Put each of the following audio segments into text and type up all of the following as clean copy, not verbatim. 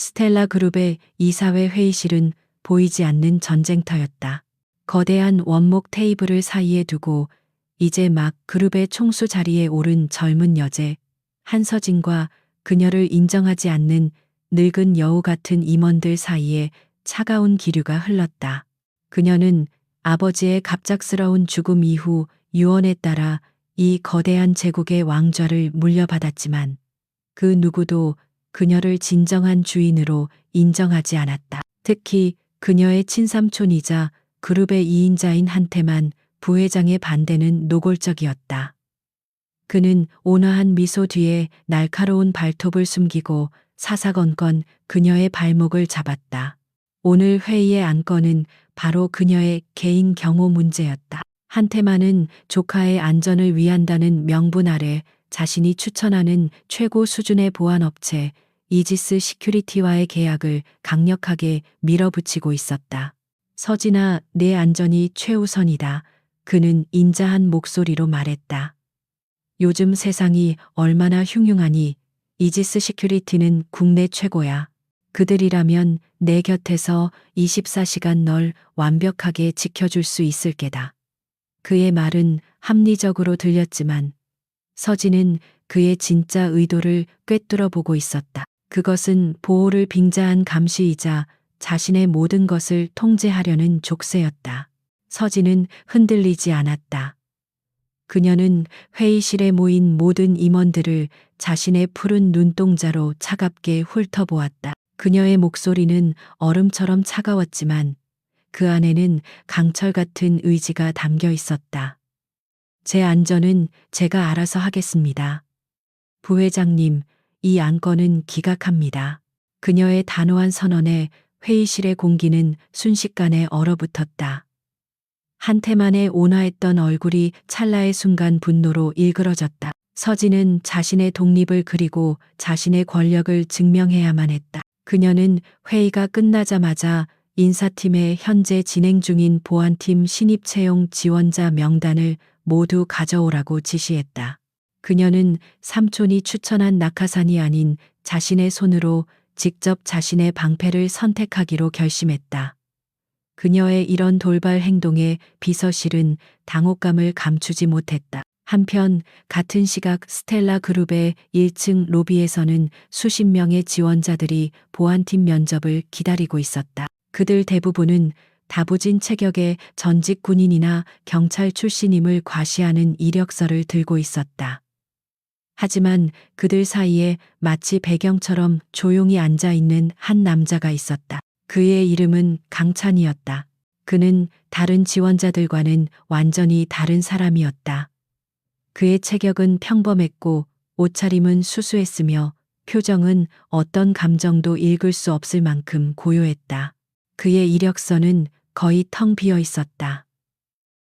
스텔라 그룹의 이사회 회의실은 보이지 않는 전쟁터였다. 거대한 원목 테이블을 사이에 두고 이제 막 그룹의 총수 자리에 오른 젊은 여제 한서진과 그녀를 인정하지 않는 늙은 여우 같은 임원들 사이에 차가운 기류가 흘렀다. 그녀는 아버지의 갑작스러운 죽음 이후 유언에 따라 이 거대한 제국의 왕좌를 물려받았지만 그 누구도 그녀를 진정한 주인으로 인정하지 않았다. 특히 그녀의 친삼촌이자 그룹의 2인자인 한테만 부회장의 반대는 노골적이었다. 그는 온화한 미소 뒤에 날카로운 발톱을 숨기고 사사건건 그녀의 발목을 잡았다. 오늘 회의의 안건은 바로 그녀의 개인 경호 문제였다. 한테만은 조카의 안전을 위한다는 명분 아래 자신이 추천하는 최고 수준의 보안업체 이지스 시큐리티와의 계약을 강력하게 밀어붙이고 있었다. 서진아, 내 안전이 최우선이다. 그는 인자한 목소리로 말했다. 요즘 세상이 얼마나 흉흉하니 이지스 시큐리티는 국내 최고야. 그들이라면 내 곁에서 24시간 널 완벽하게 지켜줄 수 있을 게다. 그의 말은 합리적으로 들렸지만 서진은 그의 진짜 의도를 꿰뚫어 보고 있었다. 그것은 보호를 빙자한 감시이자 자신의 모든 것을 통제하려는 족쇄였다. 서진은 흔들리지 않았다. 그녀는 회의실에 모인 모든 임원들을 자신의 푸른 눈동자로 차갑게 훑어보았다. 그녀의 목소리는 얼음처럼 차가웠지만 그 안에는 강철 같은 의지가 담겨 있었다. 제 안전은 제가 알아서 하겠습니다. 부회장님, 이 안건은 기각합니다. 그녀의 단호한 선언에 회의실의 공기는 순식간에 얼어붙었다. 한테만의 온화했던 얼굴이 찰나의 순간 분노로 일그러졌다. 서진은 자신의 독립을 그리고 자신의 권력을 증명해야만 했다. 그녀는 회의가 끝나자마자 인사팀에 현재 진행 중인 보안팀 신입 채용 지원자 명단을 모두 가져오라고 지시했다. 그녀는 삼촌이 추천한 낙하산이 아닌 자신의 손으로 직접 자신의 방패를 선택하기로 결심했다. 그녀의 이런 돌발 행동에 비서실은 당혹감을 감추지 못했다. 한편 같은 시각 스텔라 그룹의 1층 로비에서는 수십 명의 지원자들이 보안팀 면접을 기다리고 있었다. 그들 대부분은 다부진 체격의 전직 군인이나 경찰 출신임을 과시하는 이력서를 들고 있었다. 하지만 그들 사이에 마치 배경처럼 조용히 앉아 있는 한 남자가 있었다. 그의 이름은 강찬이었다. 그는 다른 지원자들과는 완전히 다른 사람이었다. 그의 체격은 평범했고 옷차림은 수수했으며 표정은 어떤 감정도 읽을 수 없을 만큼 고요했다. 그의 이력서는 거의 텅 비어 있었다.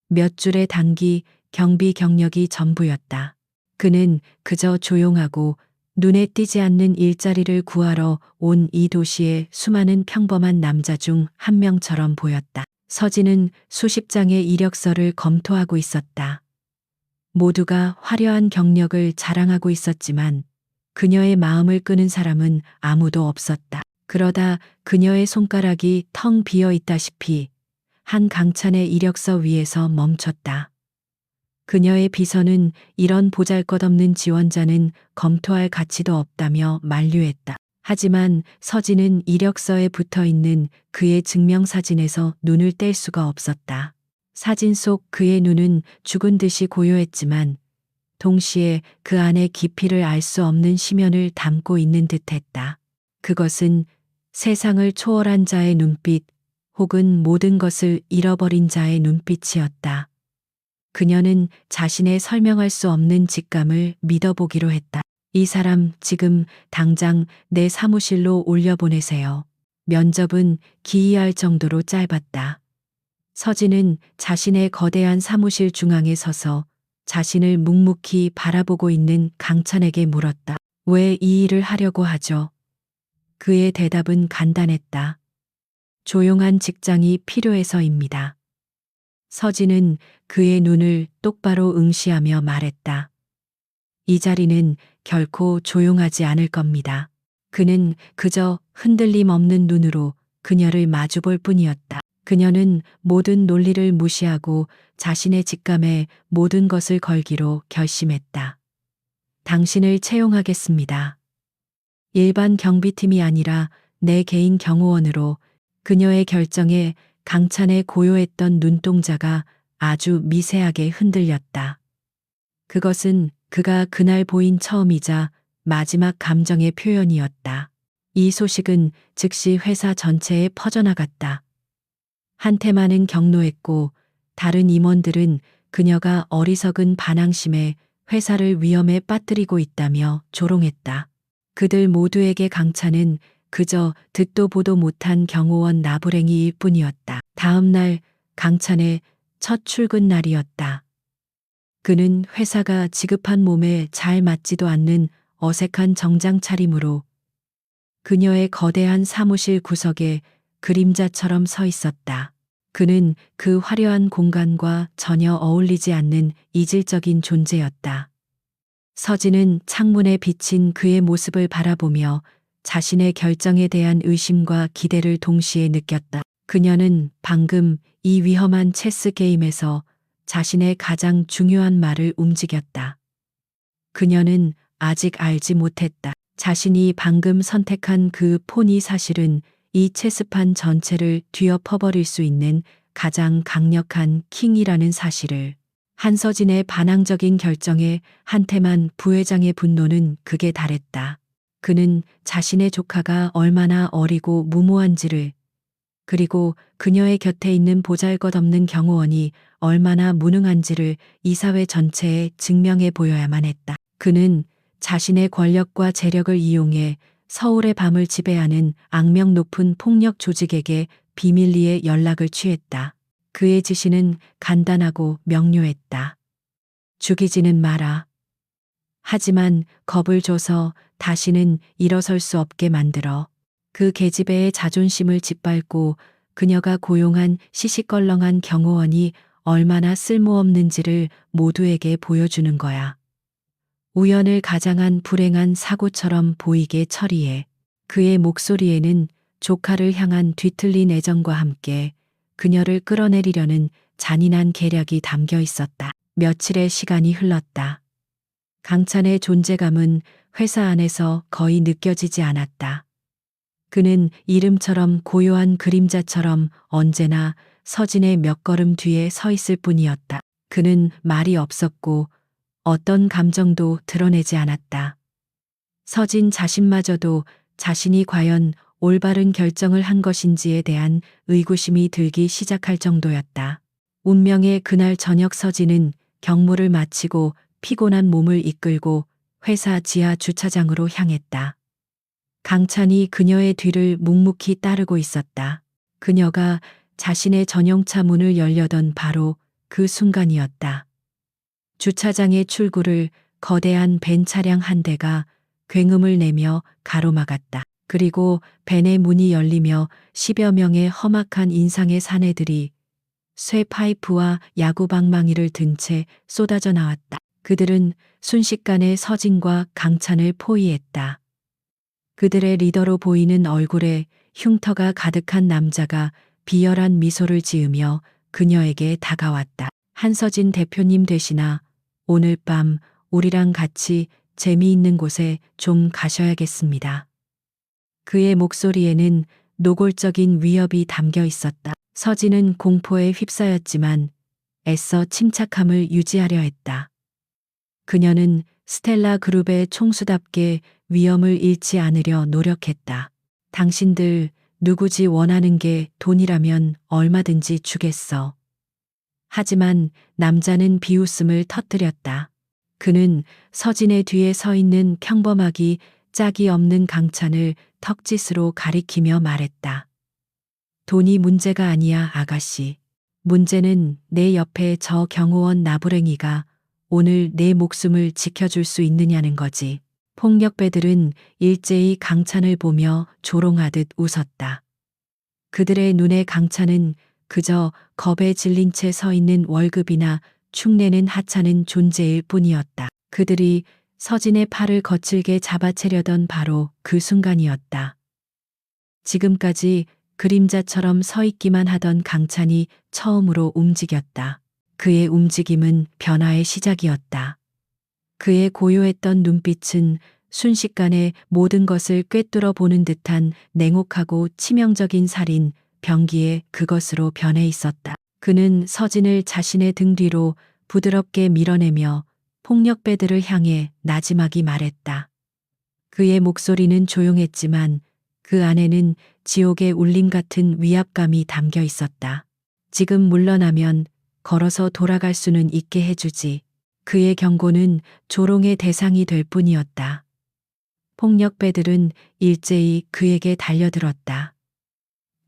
몇 줄의 단기, 경비 경력이 전부였다. 그는 그저 조용하고 눈에 띄지 않는 일자리를 구하러 온 이 도시의 수많은 평범한 남자 중 한 명처럼 보였다. 서진은 수십 장의 이력서를 검토하고 있었다. 모두가 화려한 경력을 자랑하고 있었지만 그녀의 마음을 끄는 사람은 아무도 없었다. 그러다 그녀의 손가락이 텅 비어 있다시피 한 강찬의 이력서 위에서 멈췄다. 그녀의 비서는 이런 보잘것없는 지원자는 검토할 가치도 없다며 만류했다. 하지만 서진은 이력서에 붙어 있는 그의 증명사진에서 눈을 뗄 수가 없었다. 사진 속 그의 눈은 죽은 듯이 고요했지만 동시에 그 안에 깊이를 알 수 없는 심연을 담고 있는 듯했다. 그것은 세상을 초월한 자의 눈빛 혹은 모든 것을 잃어버린 자의 눈빛이었다. 그녀는 자신의 설명할 수 없는 직감을 믿어보기로 했다. 이 사람 지금 당장 내 사무실로 올려보내세요. 면접은 기이할 정도로 짧았다. 서진은 자신의 거대한 사무실 중앙에 서서 자신을 묵묵히 바라보고 있는 강찬에게 물었다. 왜 이 일을 하려고 하죠? 그의 대답은 간단했다. 조용한 직장이 필요해서입니다. 서진은 그의 눈을 똑바로 응시하며 말했다. 이 자리는 결코 조용하지 않을 겁니다. 그는 그저 흔들림 없는 눈으로 그녀를 마주볼 뿐이었다. 그녀는 모든 논리를 무시하고 자신의 직감에 모든 것을 걸기로 결심했다. 당신을 채용하겠습니다. 일반 경비팀이 아니라 내 개인 경호원으로. 그녀의 결정에 강찬의 고요했던 눈동자가 아주 미세하게 흔들렸다. 그것은 그가 그날 보인 처음이자 마지막 감정의 표현이었다. 이 소식은 즉시 회사 전체에 퍼져나갔다. 한테만은 격노했고 다른 임원들은 그녀가 어리석은 반항심에 회사를 위험에 빠뜨리고 있다며 조롱했다. 그들 모두에게 강찬은 그저 듣도 보도 못한 경호원 나부랭이일 뿐이었다. 다음 날 강찬의 첫 출근 날이었다. 그는 회사가 지급한 몸에 잘 맞지도 않는 어색한 정장 차림으로 그녀의 거대한 사무실 구석에 그림자처럼 서 있었다. 그는 그 화려한 공간과 전혀 어울리지 않는 이질적인 존재였다. 서진은 창문에 비친 그의 모습을 바라보며 자신의 결정에 대한 의심과 기대를 동시에 느꼈다. 그녀는 방금 이 위험한 체스 게임에서 자신의 가장 중요한 말을 움직였다. 그녀는 아직 알지 못했다. 자신이 방금 선택한 그 폰이 사실은 이 체스판 전체를 뒤엎어버릴 수 있는 가장 강력한 킹이라는 사실을. 한서진의 반항적인 결정에 한테만 부회장의 분노는 극에 달했다. 그는 자신의 조카가 얼마나 어리고 무모한지를, 그리고 그녀의 곁에 있는 보잘것없는 경호원이 얼마나 무능한지를 이 사회 전체에 증명해 보여야만 했다. 그는 자신의 권력과 재력을 이용해 서울의 밤을 지배하는 악명 높은 폭력 조직에게 비밀리에 연락을 취했다. 그의 지시는 간단하고 명료했다. 죽이지는 마라. 하지만 겁을 줘서 다시는 일어설 수 없게 만들어. 그 계집애의 자존심을 짓밟고 그녀가 고용한 시시껄렁한 경호원이 얼마나 쓸모없는지를 모두에게 보여주는 거야. 우연을 가장한 불행한 사고처럼 보이게 처리해. 그의 목소리에는 조카를 향한 뒤틀린 애정과 함께 그녀를 끌어내리려는 잔인한 계략이 담겨 있었다. 며칠의 시간이 흘렀다. 강찬의 존재감은 회사 안에서 거의 느껴지지 않았다. 그는 이름처럼 고요한 그림자처럼 언제나 서진의 몇 걸음 뒤에 서 있을 뿐이었다. 그는 말이 없었고 어떤 감정도 드러내지 않았다. 서진 자신마저도 자신이 과연 올바른 결정을 한 것인지에 대한 의구심이 들기 시작할 정도였다. 운명의 그날 저녁 서진은 경무를 마치고 피곤한 몸을 이끌고 회사 지하 주차장으로 향했다. 강찬이 그녀의 뒤를 묵묵히 따르고 있었다. 그녀가 자신의 전용차 문을 열려던 바로 그 순간이었다. 주차장의 출구를 거대한 벤 차량 한 대가 굉음을 내며 가로막았다. 그리고 벤의 문이 열리며 10여 명의 험악한 인상의 사내들이 쇠 파이프와 야구 방망이를 든 채 쏟아져 나왔다. 그들은 순식간에 서진과 강찬을 포위했다. 그들의 리더로 보이는 얼굴에 흉터가 가득한 남자가 비열한 미소를 지으며 그녀에게 다가왔다. 한서진 대표님 되시나 오늘 밤 우리랑 같이 재미있는 곳에 좀 가셔야겠습니다. 그의 목소리에는 노골적인 위협이 담겨 있었다. 서진은 공포에 휩싸였지만 애써 침착함을 유지하려 했다. 그녀는 스텔라 그룹의 총수답게 위험을 잃지 않으려 노력했다. 당신들 누구지 원하는 게 돈이라면 얼마든지 주겠어. 하지만 남자는 비웃음을 터뜨렸다. 그는 서진의 뒤에 서 있는 평범하기 짝이 없는 강찬을 턱짓으로 가리키며 말했다. 돈이 문제가 아니야, 아가씨. 문제는 내 옆에 저 경호원 나부랭이가 오늘 내 목숨을 지켜줄 수 있느냐는 거지. 폭력배들은 일제히 강찬을 보며 조롱하듯 웃었다. 그들의 눈에 강찬은 그저 겁에 질린 채 서 있는 월급이나 축내는 하찮은 존재일 뿐이었다. 그들이 서진의 팔을 거칠게 잡아채려던 바로 그 순간이었다. 지금까지 그림자처럼 서 있기만 하던 강찬이 처음으로 움직였다. 그의 움직임은 변화의 시작이었다. 그의 고요했던 눈빛은 순식간에 모든 것을 꿰뚫어 보는 듯한 냉혹하고 치명적인 살인, 병기에 그것으로 변해 있었다. 그는 서진을 자신의 등 뒤로 부드럽게 밀어내며 폭력배들을 향해 나지막이 말했다. 그의 목소리는 조용했지만 그 안에는 지옥의 울림 같은 위압감이 담겨 있었다. 지금 물러나면 걸어서 돌아갈 수는 있게 해주지. 그의 경고는 조롱의 대상이 될 뿐이었다. 폭력배들은 일제히 그에게 달려들었다.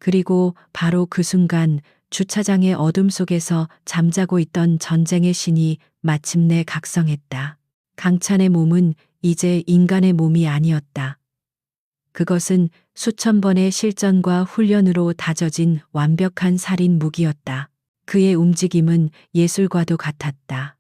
그리고 바로 그 순간 주차장의 어둠 속에서 잠자고 있던 전쟁의 신이 마침내 각성했다. 강찬의 몸은 이제 인간의 몸이 아니었다. 그것은 수천 번의 실전과 훈련으로 다져진 완벽한 살인 무기였다. 그의 움직임은 예술과도 같았다.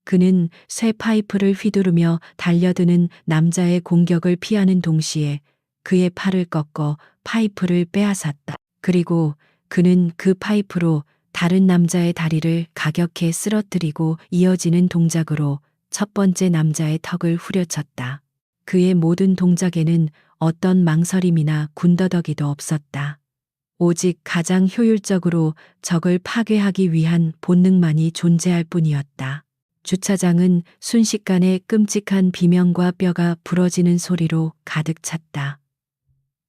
그는 쇠 파이프를 휘두르며 달려드는 남자의 공격을 피하는 동시에 그의 팔을 꺾어 파이프를 빼앗았다. 그리고 그는 그 파이프로 다른 남자의 다리를 가격해 쓰러뜨리고 이어지는 동작으로 첫 번째 남자의 턱을 후려쳤다. 그의 모든 동작에는 어떤 망설임이나 군더더기도 없었다. 오직 가장 효율적으로 적을 파괴하기 위한 본능만이 존재할 뿐이었다. 주차장은 순식간에 끔찍한 비명과 뼈가 부러지는 소리로 가득 찼다.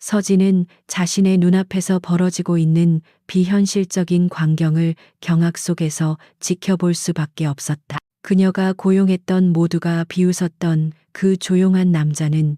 서진은 자신의 눈앞에서 벌어지고 있는 비현실적인 광경을 경악 속에서 지켜볼 수밖에 없었다. 그녀가 고용했던 모두가 비웃었던 그 조용한 남자는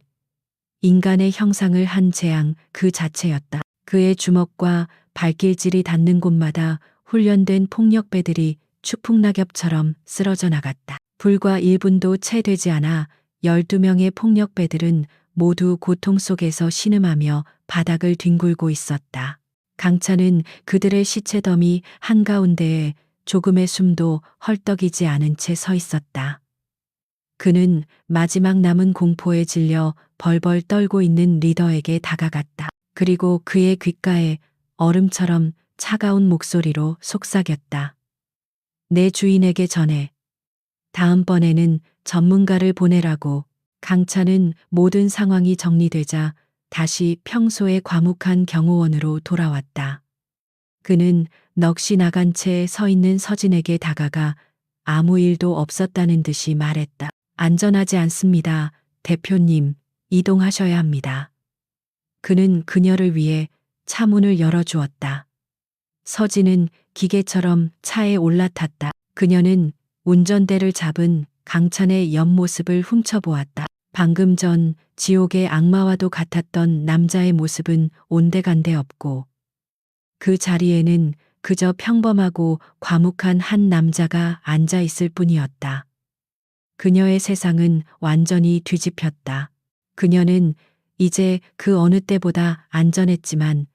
인간의 형상을 한 재앙 그 자체였다. 그의 주먹과 발길질이 닿는 곳마다 훈련된 폭력배들이 추풍낙엽처럼 쓰러져 나갔다. 불과 1분도 채 되지 않아 12명의 폭력배들은 모두 고통 속에서 신음하며 바닥을 뒹굴고 있었다. 강찬은 그들의 시체 더미 한가운데에 조금의 숨도 헐떡이지 않은 채 서 있었다. 그는 마지막 남은 공포에 질려 벌벌 떨고 있는 리더에게 다가갔다. 그리고 그의 귓가에 얼음처럼 차가운 목소리로 속삭였다. 내 주인에게 전해. 다음번에는 전문가를 보내라고. 강찬은 모든 상황이 정리되자 다시 평소의 과묵한 경호원으로 돌아왔다. 그는 넋이 나간 채 서 있는 서진에게 다가가 아무 일도 없었다는 듯이 말했다. 안전하지 않습니다. 대표님, 이동하셔야 합니다. 그는 그녀를 위해 차 문을 열어주었다. 서진은 기계처럼 차에 올라탔다. 그녀는 운전대를 잡은 강찬의 옆모습을 훔쳐보았다. 방금 전 지옥의 악마와도 같았던 남자의 모습은 온데간데 없고 그 자리에는 그저 평범하고 과묵한 한 남자가 앉아 있을 뿐이었다. 그녀의 세상은 완전히 뒤집혔다. 그녀는 이제 그 어느 때보다 안전했지만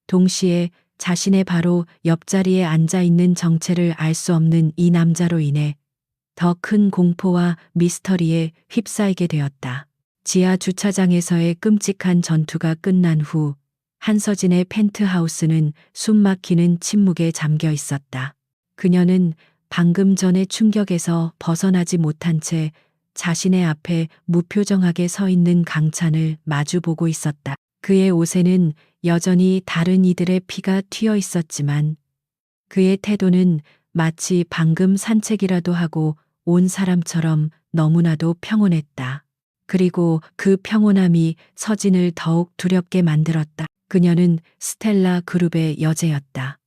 동시에 자신의 바로 옆자리에 앉아 있는 정체를 알 수 없는 이 남자로 인해 더 큰 공포와 미스터리에 휩싸이게 되었다. 지하 주차장에서의 끔찍한 전투가 끝난 후 한서진의 펜트하우스는 숨막히는 침묵에 잠겨 있었다. 그녀는 방금 전의 충격에서 벗어나지 못한 채 자신의 앞에 무표정하게 서 있는 강찬을 마주보고 있었다. 그의 옷에는 여전히 다른 이들의 피가 튀어 있었지만 그의 태도는 마치 방금 산책이라도 하고 온 사람처럼 너무나도 평온했다. 그리고 그 평온함이 서진을 더욱 두렵게 만들었다. 그녀는 스텔라 그룹의 여제였다.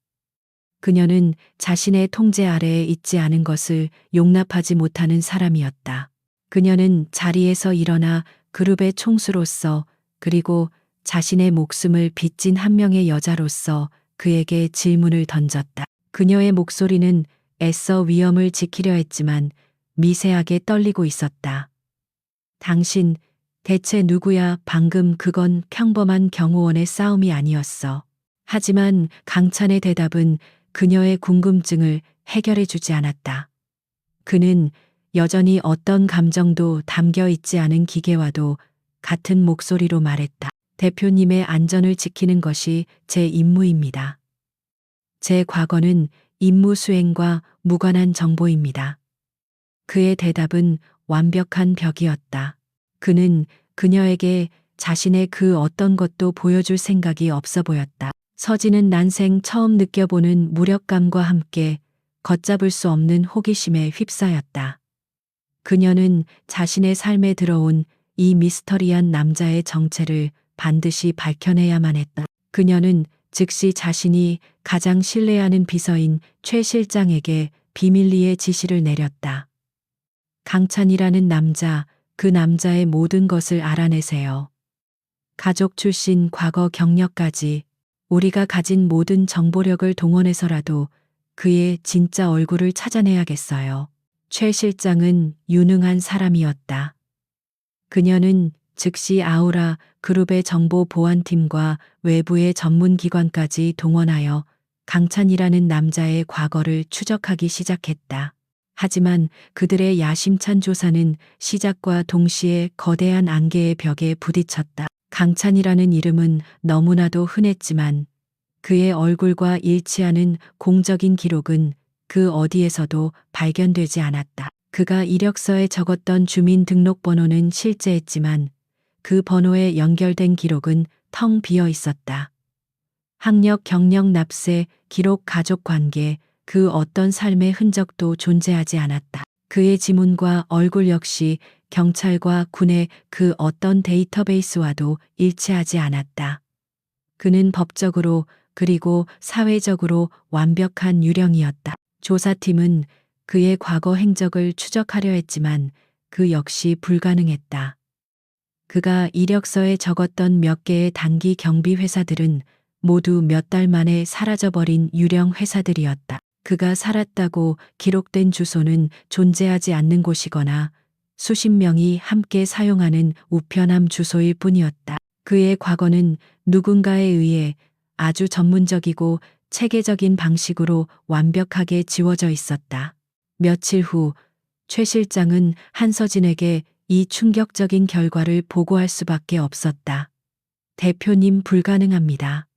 그녀는 자신의 통제 아래에 있지 않은 것을 용납하지 못하는 사람이었다. 그녀는 자리에서 일어나 그룹의 총수로서 그리고 자신의 목숨을 빚진 한 명의 여자로서 그에게 질문을 던졌다. 그녀의 목소리는 애써 위엄을 지키려 했지만 미세하게 떨리고 있었다. 당신, 대체 누구야? 방금 그건 평범한 경호원의 싸움이 아니었어. 하지만 강찬의 대답은 그녀의 궁금증을 해결해 주지 않았다. 그는 여전히 어떤 감정도 담겨 있지 않은 기계와도 같은 목소리로 말했다. 대표님의 안전을 지키는 것이 제 임무입니다. 제 과거는 임무 수행과 무관한 정보입니다. 그의 대답은 완벽한 벽이었다. 그는 그녀에게 자신의 그 어떤 것도 보여줄 생각이 없어 보였다. 서진은 난생 처음 느껴보는 무력감과 함께 걷잡을 수 없는 호기심에 휩싸였다. 그녀는 자신의 삶에 들어온 이 미스터리한 남자의 정체를 반드시 밝혀내야만 했다. 그녀는 즉시 자신이 가장 신뢰하는 비서인 최 실장에게 비밀리에 지시를 내렸다. 강찬이라는 남자, 그 남자의 모든 것을 알아내세요. 가족 출신 과거 경력까지 우리가 가진 모든 정보력을 동원해서라도 그의 진짜 얼굴을 찾아내야겠어요. 최 실장은 유능한 사람이었다. 그녀는 즉시 아우라 그룹의 정보 보안팀과 외부의 전문기관까지 동원하여 강찬이라는 남자의 과거를 추적하기 시작했다. 하지만 그들의 야심찬 조사는 시작과 동시에 거대한 안개의 벽에 부딪혔다. 강찬이라는 이름은 너무나도 흔했지만 그의 얼굴과 일치하는 공적인 기록은 그 어디에서도 발견되지 않았다. 그가 이력서에 적었던 주민등록번호는 실제했지만 그 번호에 연결된 기록은 텅 비어 있었다. 학력, 경력, 납세, 기록, 가족 관계, 그 어떤 삶의 흔적도 존재하지 않았다. 그의 지문과 얼굴 역시 경찰과 군의 그 어떤 데이터베이스와도 일치하지 않았다. 그는 법적으로 그리고 사회적으로 완벽한 유령이었다. 조사팀은 그의 과거 행적을 추적하려 했지만 그 역시 불가능했다. 그가 이력서에 적었던 몇 개의 단기 경비 회사들은 모두 몇 달 만에 사라져버린 유령 회사들이었다. 그가 살았다고 기록된 주소는 존재하지 않는 곳이거나 수십 명이 함께 사용하는 우편함 주소일 뿐이었다. 그의 과거는 누군가에 의해 아주 전문적이고 체계적인 방식으로 완벽하게 지워져 있었다. 며칠 후 최 실장은 한서진에게 이 충격적인 결과를 보고할 수밖에 없었다. 대표님, 불가능합니다.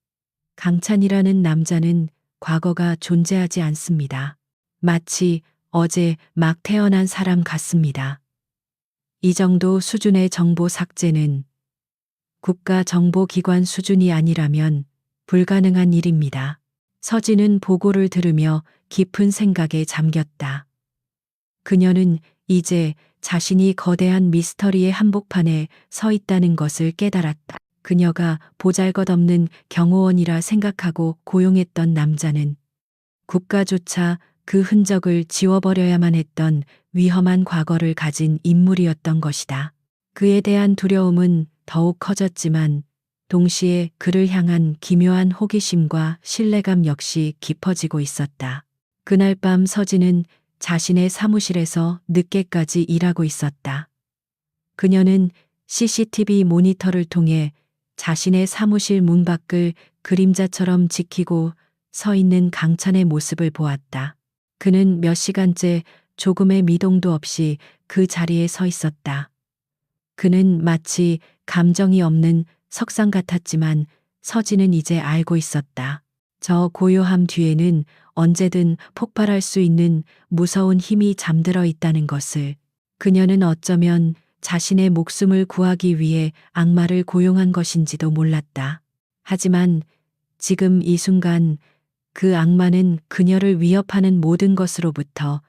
강찬이라는 남자는 과거가 존재하지 않습니다. 마치 어제 막 태어난 사람 같습니다. 이 정도 수준의 정보 삭제는 국가정보기관 수준이 아니라면 불가능한 일입니다. 서진은 보고를 들으며 깊은 생각에 잠겼다. 그녀는 이제 자신이 거대한 미스터리의 한복판에 서 있다는 것을 깨달았다. 그녀가 보잘것없는 경호원이라 생각하고 고용했던 남자는 국가조차 그 흔적을 지워버려야만 했던 위험한 과거를 가진 인물이었던 것이다. 그에 대한 두려움은 더욱 커졌지만 동시에 그를 향한 기묘한 호기심과 신뢰감 역시 깊어지고 있었다. 그날 밤 서진은 자신의 사무실에서 늦게까지 일하고 있었다. 그녀는 CCTV 모니터를 통해 자신의 사무실 문 밖을 그림자처럼 지키고 서 있는 강찬의 모습을 보았다. 그는 몇 시간째 조금의 미동도 없이 그 자리에 서 있었다. 그는 마치 감정이 없는 석상 같았지만 서진은 이제 알고 있었다. 저 고요함 뒤에는 언제든 폭발할 수 있는 무서운 힘이 잠들어 있다는 것을. 그녀는 어쩌면 자신의 목숨을 구하기 위해 악마를 고용한 것인지도 몰랐다. 하지만 지금 이 순간 그 악마는 그녀를 위협하는 모든 것으로부터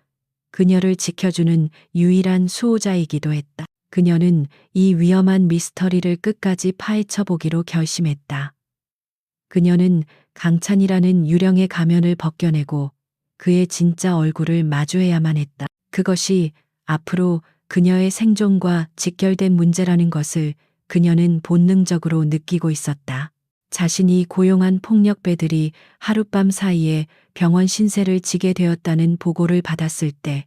그녀를 지켜주는 유일한 수호자이기도 했다. 그녀는 이 위험한 미스터리를 끝까지 파헤쳐 보기로 결심했다. 그녀는 강찬이라는 유령의 가면을 벗겨내고 그의 진짜 얼굴을 마주해야만 했다. 그것이 앞으로 그녀의 생존과 직결된 문제라는 것을 그녀는 본능적으로 느끼고 있었다. 자신이 고용한 폭력배들이 하룻밤 사이에 병원 신세를 지게 되었다는 보고를 받았을 때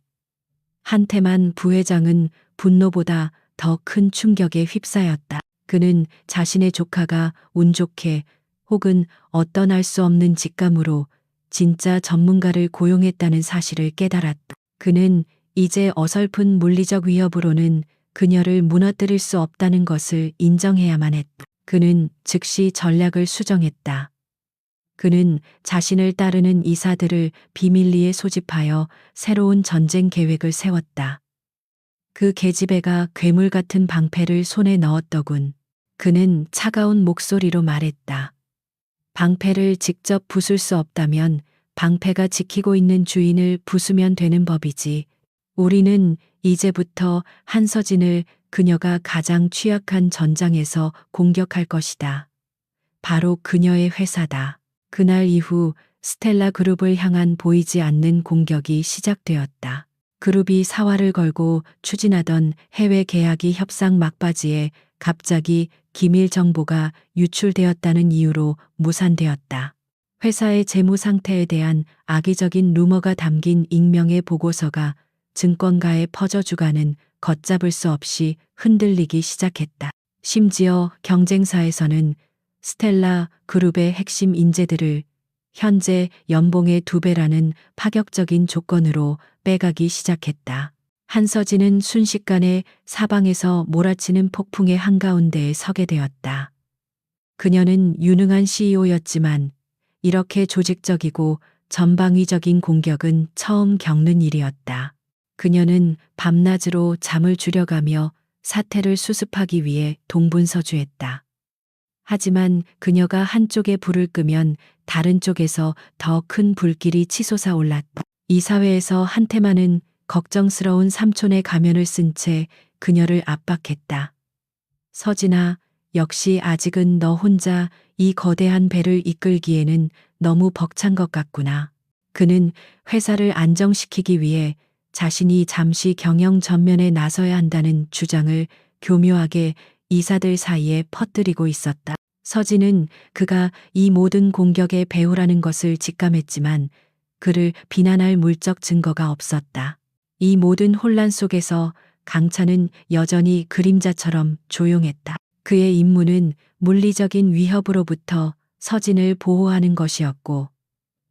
한태만 부회장은 분노보다 더 큰 충격에 휩싸였다. 그는 자신의 조카가 운 좋게 혹은 어떤 알 수 없는 직감으로 진짜 전문가를 고용했다는 사실을 깨달았다. 그는 이제 어설픈 물리적 위협으로는 그녀를 무너뜨릴 수 없다는 것을 인정해야만 했다. 그는 즉시 전략을 수정했다. 그는 자신을 따르는 이사들을 비밀리에 소집하여 새로운 전쟁 계획을 세웠다. 그 계집애가 괴물 같은 방패를 손에 넣었더군. 그는 차가운 목소리로 말했다. 방패를 직접 부술 수 없다면 방패가 지키고 있는 주인을 부수면 되는 법이지. 우리는 이제부터 한서진을 그녀가 가장 취약한 전장에서 공격할 것이다. 바로 그녀의 회사다. 그날 이후 스텔라 그룹을 향한 보이지 않는 공격이 시작되었다. 그룹이 사활을 걸고 추진하던 해외 계약이 협상 막바지에 갑자기 기밀 정보가 유출되었다는 이유로 무산되었다. 회사의 재무 상태에 대한 악의적인 루머가 담긴 익명의 보고서가 증권가에 퍼져주가는 걷잡을 수 없이 흔들리기 시작했다. 심지어 경쟁사에서는 스텔라 그룹의 핵심 인재들을 현재 연봉의 2배라는 파격적인 조건으로 빼가기 시작했다. 한서진은 순식간에 사방에서 몰아치는 폭풍의 한가운데에 서게 되었다. 그녀는 유능한 CEO였지만 이렇게 조직적이고 전방위적인 공격은 처음 겪는 일이었다. 그녀는 밤낮으로 잠을 줄여가며 사태를 수습하기 위해 동분서주했다. 하지만 그녀가 한쪽에 불을 끄면 다른 쪽에서 더 큰 불길이 치솟아 올랐다. 이사회에서 한테만은 걱정스러운 삼촌의 가면을 쓴 채 그녀를 압박했다. 서진아, 역시 아직은 너 혼자 이 거대한 배를 이끌기에는 너무 벅찬 것 같구나. 그는 회사를 안정시키기 위해 자신이 잠시 경영 전면에 나서야 한다는 주장을 교묘하게 이사들 사이에 퍼뜨리고 있었다. 서진은 그가 이 모든 공격의 배후라는 것을 직감했지만 그를 비난할 물적 증거가 없었다. 이 모든 혼란 속에서 강찬은 여전히 그림자처럼 조용했다. 그의 임무는 물리적인 위협으로부터 서진을 보호하는 것이었고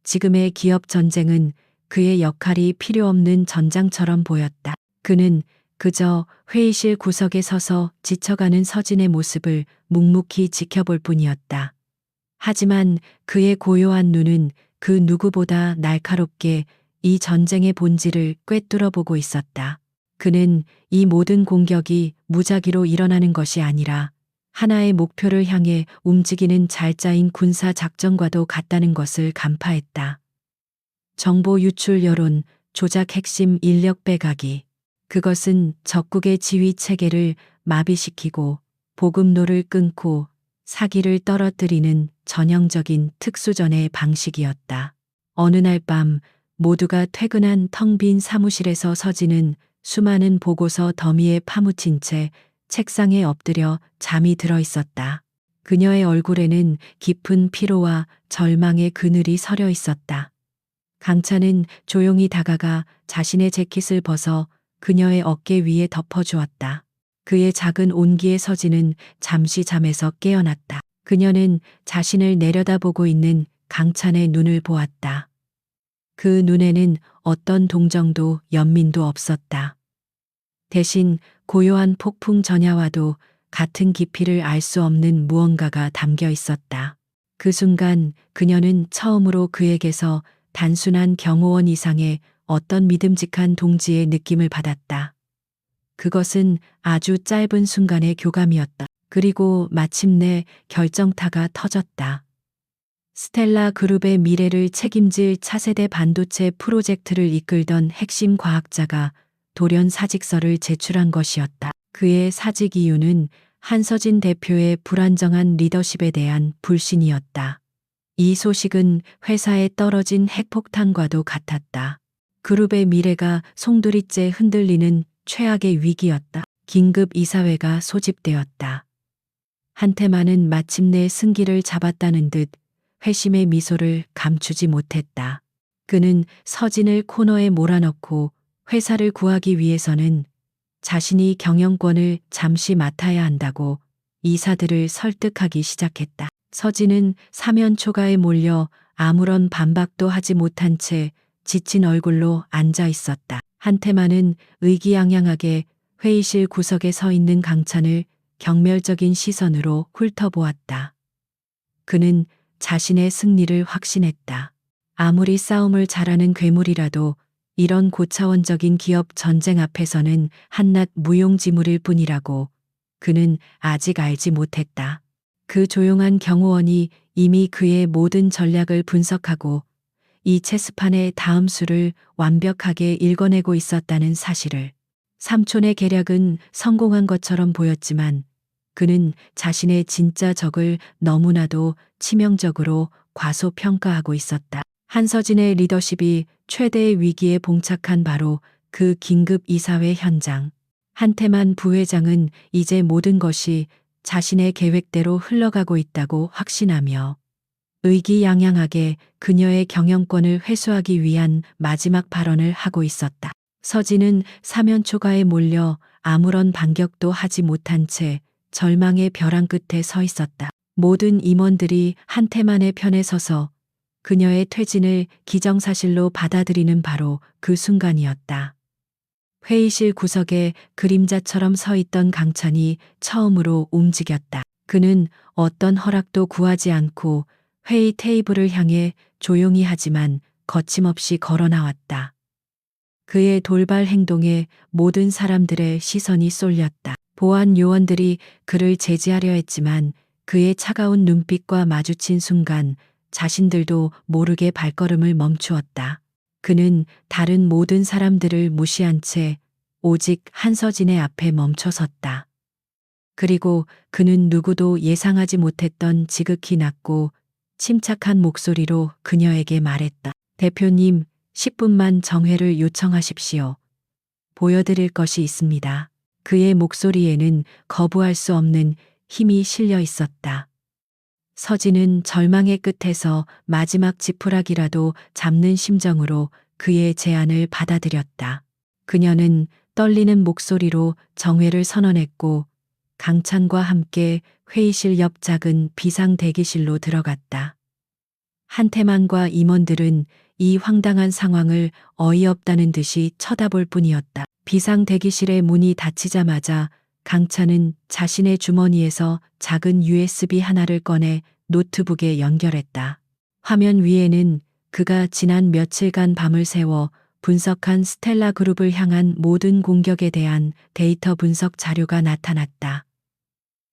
지금의 기업 전쟁은 그의 역할이 필요 없는 전장처럼 보였다. 그는 그저 회의실 구석에 서서 지쳐가는 서진의 모습을 묵묵히 지켜볼 뿐이었다. 하지만 그의 고요한 눈은 그 누구보다 날카롭게 이 전쟁의 본질을 꿰뚫어 보고 있었다. 그는 이 모든 공격이 무작위로 일어나는 것이 아니라 하나의 목표를 향해 움직이는 잘 짜인 군사 작전과도 같다는 것을 간파했다. 정보 유출 여론, 조작 핵심 인력 빼가기. 그것은 적국의 지휘 체계를 마비시키고 보급로를 끊고 사기를 떨어뜨리는 전형적인 특수전의 방식이었다. 어느 날 밤 모두가 퇴근한 텅 빈 사무실에서 서진은 수많은 보고서 더미에 파묻힌 채 책상에 엎드려 잠이 들어 있었다. 그녀의 얼굴에는 깊은 피로와 절망의 그늘이 서려 있었다. 강찬은 조용히 다가가 자신의 재킷을 벗어 그녀의 어깨 위에 덮어주었다. 그의 작은 온기에 서진은 잠시 잠에서 깨어났다. 그녀는 자신을 내려다보고 있는 강찬의 눈을 보았다. 그 눈에는 어떤 동정도 연민도 없었다. 대신 고요한 폭풍 전야와도 같은 깊이를 알 수 없는 무언가가 담겨 있었다. 그 순간 그녀는 처음으로 그에게서 단순한 경호원 이상의 어떤 믿음직한 동지의 느낌을 받았다. 그것은 아주 짧은 순간의 교감이었다. 그리고 마침내 결정타가 터졌다. 스텔라 그룹의 미래를 책임질 차세대 반도체 프로젝트를 이끌던 핵심 과학자가 돌연 사직서를 제출한 것이었다. 그의 사직 이유는 한서진 대표의 불안정한 리더십에 대한 불신이었다. 이 소식은 회사에 떨어진 핵폭탄과도 같았다. 그룹의 미래가 송두리째 흔들리는 최악의 위기였다. 긴급 이사회가 소집되었다. 한테만은 마침내 승기를 잡았다는 듯 회심의 미소를 감추지 못했다. 그는 서진을 코너에 몰아넣고 회사를 구하기 위해서는 자신이 경영권을 잠시 맡아야 한다고 이사들을 설득하기 시작했다. 서진은 사면 초가에 몰려 아무런 반박도 하지 못한 채 지친 얼굴로 앉아 있었다. 한태만은 의기양양하게 회의실 구석에 서 있는 강찬을 경멸적인 시선으로 훑어보았다. 그는 자신의 승리를 확신했다. 아무리 싸움을 잘하는 괴물이라도 이런 고차원적인 기업 전쟁 앞에서는 한낱 무용지물일 뿐이라고 그는 아직 알지 못했다. 그 조용한 경호원이 이미 그의 모든 전략을 분석하고 이 체스판의 다음 수를 완벽하게 읽어내고 있었다는 사실을. 삼촌의 계략은 성공한 것처럼 보였지만 그는 자신의 진짜 적을 너무나도 치명적으로 과소평가하고 있었다. 한서진의 리더십이 최대의 위기에 봉착한 바로 그 긴급 이사회 현장. 한태만 부회장은 이제 모든 것이 자신의 계획대로 흘러가고 있다고 확신하며 의기양양하게 그녀의 경영권을 회수하기 위한 마지막 발언을 하고 있었다. 서진은 사면 초가에 몰려 아무런 반격도 하지 못한 채 절망의 벼랑 끝에 서 있었다. 모든 임원들이 한태만의 편에 서서 그녀의 퇴진을 기정사실로 받아들이는 바로 그 순간이었다. 회의실 구석에 그림자처럼 서 있던 강찬이 처음으로 움직였다. 그는 어떤 허락도 구하지 않고 회의 테이블을 향해 조용히 하지만 거침없이 걸어 나왔다. 그의 돌발 행동에 모든 사람들의 시선이 쏠렸다. 보안 요원들이 그를 제지하려 했지만 그의 차가운 눈빛과 마주친 순간 자신들도 모르게 발걸음을 멈추었다. 그는 다른 모든 사람들을 무시한 채 오직 한서진의 앞에 멈춰섰다. 그리고 그는 누구도 예상하지 못했던 지극히 낮고 침착한 목소리로 그녀에게 말했다. 대표님, 10분만 정회를 요청하십시오. 보여드릴 것이 있습니다. 그의 목소리에는 거부할 수 없는 힘이 실려 있었다. 서진은 절망의 끝에서 마지막 지푸라기라도 잡는 심정으로 그의 제안을 받아들였다. 그녀는 떨리는 목소리로 정회를 선언했고 강찬과 함께 회의실 옆 작은 비상 대기실로 들어갔다. 한태만과 임원들은 이 황당한 상황을 어이없다는 듯이 쳐다볼 뿐이었다. 비상 대기실의 문이 닫히자마자 강찬은 자신의 주머니에서 작은 USB 하나를 꺼내 노트북에 연결했다. 화면 위에는 그가 지난 며칠간 밤을 새워 분석한 스텔라 그룹을 향한 모든 공격에 대한 데이터 분석 자료가 나타났다.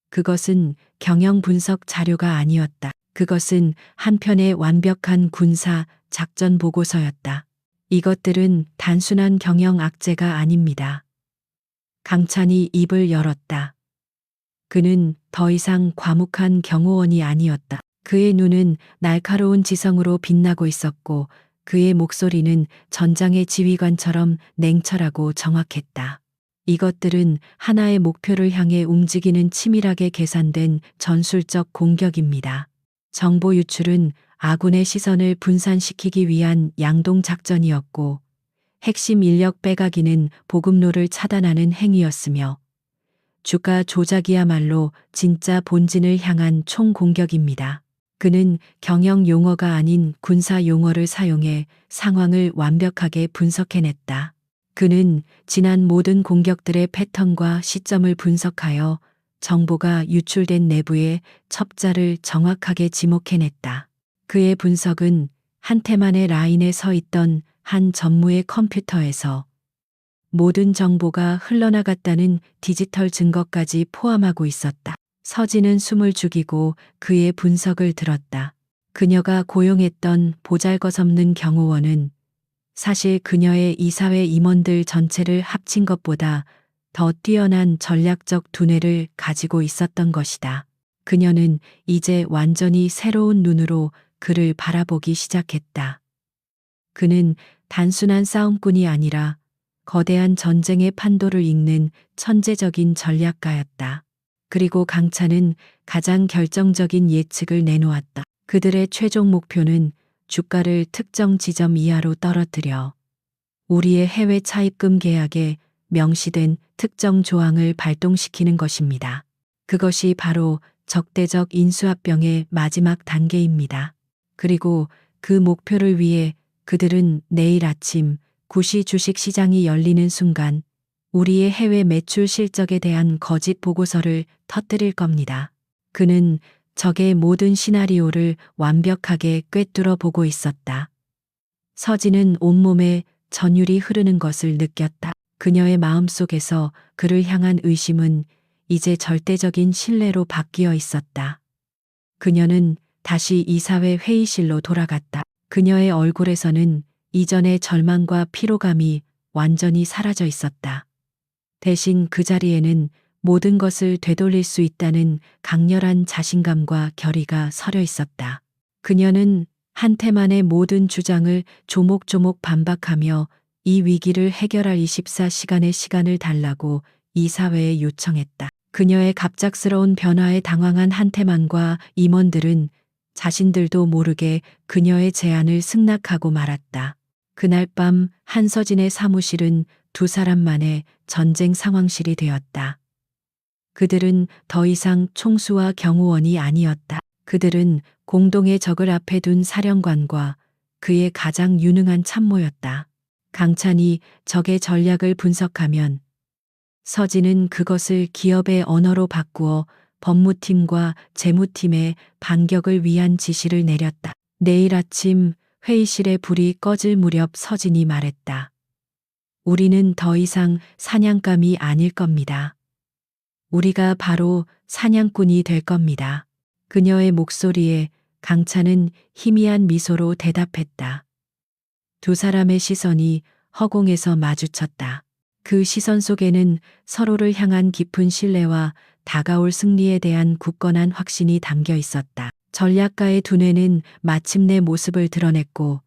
그것은 경영 분석 자료가 아니었다. 그것은 한편의 완벽한 군사 작전 보고서였다. 이것들은 단순한 경영 악재가 아닙니다. 강찬이 입을 열었다. 그는 더 이상 과묵한 경호원이 아니었다. 그의 눈은 날카로운 지성으로 빛나고 있었고 그의 목소리는 전장의 지휘관처럼 냉철하고 정확했다. 이것들은 하나의 목표를 향해 움직이는 치밀하게 계산된 전술적 공격입니다. 정보 유출은 아군의 시선을 분산시키기 위한 양동 작전이었고 핵심 인력 빼가기는 보급로를 차단하는 행위였으며 주가 조작이야말로 진짜 본진을 향한 총공격입니다. 그는 경영 용어가 아닌 군사 용어를 사용해 상황을 완벽하게 분석해냈다. 그는 지난 모든 공격들의 패턴과 시점을 분석하여 정보가 유출된 내부의 첩자를 정확하게 지목해냈다. 그의 분석은 한태만의 라인에 서 있던 한 전무의 컴퓨터에서 모든 정보가 흘러나갔다는 디지털 증거까지 포함하고 있었다. 서진은 숨을 죽이고 그의 분석을 들었다. 그녀가 고용했던 보잘것없는 경호원은 사실 그녀의 이사회 임원들 전체를 합친 것보다 더 뛰어난 전략적 두뇌를 가지고 있었던 것이다. 그녀는 이제 완전히 새로운 눈으로 그를 바라보기 시작했다. 그는 단순한 싸움꾼이 아니라 거대한 전쟁의 판도를 읽는 천재적인 전략가였다. 그리고 강찬은 가장 결정적인 예측을 내놓았다. 그들의 최종 목표는 주가를 특정 지점 이하로 떨어뜨려 우리의 해외 차입금 계약에 명시된 특정 조항을 발동시키는 것입니다. 그것이 바로 적대적 인수합병의 마지막 단계입니다. 그리고 그 목표를 위해 그들은 내일 아침 구시 주식 시장이 열리는 순간 우리의 해외 매출 실적에 대한 거짓 보고서를 터뜨릴 겁니다. 그는 적의 모든 시나리오를 완벽하게 꿰뚫어 보고 있었다. 서진은 온몸에 전율이 흐르는 것을 느꼈다. 그녀의 마음속에서 그를 향한 의심은 이제 절대적인 신뢰로 바뀌어 있었다. 그녀는 다시 이사회 회의실로 돌아갔다. 그녀의 얼굴에서는 이전의 절망과 피로감이 완전히 사라져 있었다. 대신 그 자리에는 모든 것을 되돌릴 수 있다는 강렬한 자신감과 결의가 서려 있었다. 그녀는 한테만의 모든 주장을 조목조목 반박하며 이 위기를 해결할 24시간의 시간을 달라고 이사회에 요청했다. 그녀의 갑작스러운 변화에 당황한 한테만과 임원들은 자신들도 모르게 그녀의 제안을 승낙하고 말았다. 그날 밤 한서진의 사무실은 두 사람만의 전쟁 상황실이 되었다. 그들은 더 이상 총수와 경호원이 아니었다. 그들은 공동의 적을 앞에 둔 사령관과 그의 가장 유능한 참모였다. 강찬이 적의 전략을 분석하면 서진은 그것을 기업의 언어로 바꾸어 법무팀과 재무팀의 반격을 위한 지시를 내렸다. 내일 아침 회의실에 불이 꺼질 무렵 서진이 말했다. 우리는 더 이상 사냥감이 아닐 겁니다. 우리가 바로 사냥꾼이 될 겁니다. 그녀의 목소리에 강찬은 희미한 미소로 대답했다. 두 사람의 시선이 허공에서 마주쳤다. 그 시선 속에는 서로를 향한 깊은 신뢰와 다가올 승리에 대한 굳건한 확신이 담겨 있었다. 전략가의 두뇌는 마침내 모습을 드러냈고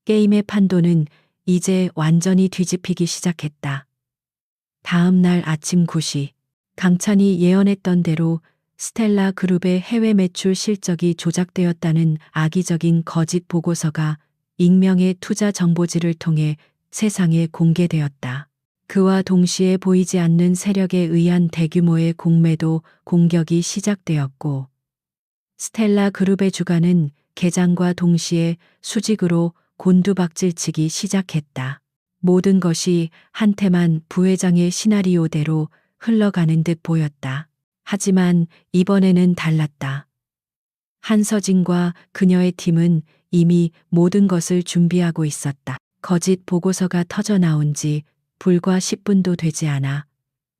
게임의 판도는 이제 완전히 뒤집히기 시작했다. 다음 날 아침 9시 강찬이 예언했던 대로 스텔라 그룹의 해외 매출 실적이 조작되었다는 악의적인 거짓 보고서가 익명의 투자 정보지를 통해 세상에 공개되었다. 그와 동시에 보이지 않는 세력에 의한 대규모의 공매도 공격이 시작되었고 스텔라 그룹의 주가는 개장과 동시에 수직으로 곤두박질치기 시작했다. 모든 것이 한테만 부회장의 시나리오대로 흘러가는 듯 보였다. 하지만 이번에는 달랐다. 한서진과 그녀의 팀은 이미 모든 것을 준비하고 있었다. 거짓 보고서가 터져 나온 지 불과 10분도 되지 않아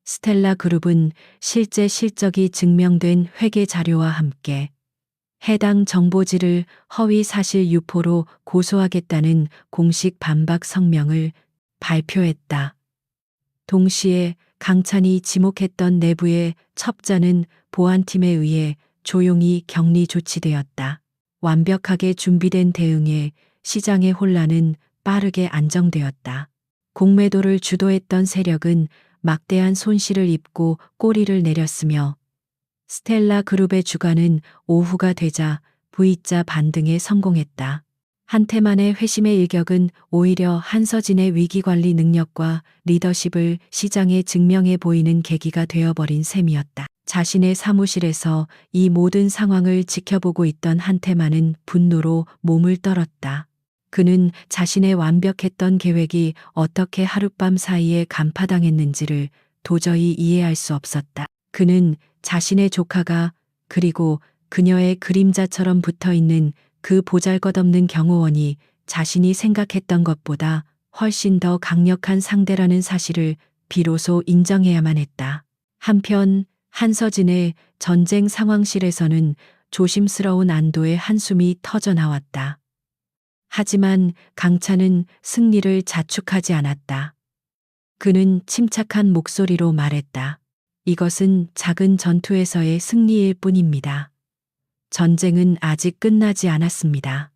스텔라 그룹은 실제 실적이 증명된 회계 자료와 함께 해당 정보지를 허위 사실 유포로 고소하겠다는 공식 반박 성명을 발표했다. 동시에 강찬이 지목했던 내부의 첩자는 보안팀에 의해 조용히 격리 조치되었다. 완벽하게 준비된 대응에 시장의 혼란은 빠르게 안정되었다. 공매도를 주도했던 세력은 막대한 손실을 입고 꼬리를 내렸으며 스텔라 그룹의 주가는 오후가 되자 V자 반등에 성공했다. 한테만의 회심의 일격은 오히려 한서진의 위기관리 능력과 리더십을 시장에 증명해 보이는 계기가 되어버린 셈이었다. 자신의 사무실에서 이 모든 상황을 지켜보고 있던 한테만은 분노로 몸을 떨었다. 그는 자신의 완벽했던 계획이 어떻게 하룻밤 사이에 간파당했는지를 도저히 이해할 수 없었다. 그는 자신의 조카가 그리고 그녀의 그림자처럼 붙어있는 그 보잘것없는 경호원이 자신이 생각했던 것보다 훨씬 더 강력한 상대라는 사실을 비로소 인정해야만 했다. 한편 한서진의 전쟁 상황실에서는 조심스러운 안도의 한숨이 터져 나왔다. 하지만 강찬은 승리를 자축하지 않았다. 그는 침착한 목소리로 말했다. 이것은 작은 전투에서의 승리일 뿐입니다. 전쟁은 아직 끝나지 않았습니다.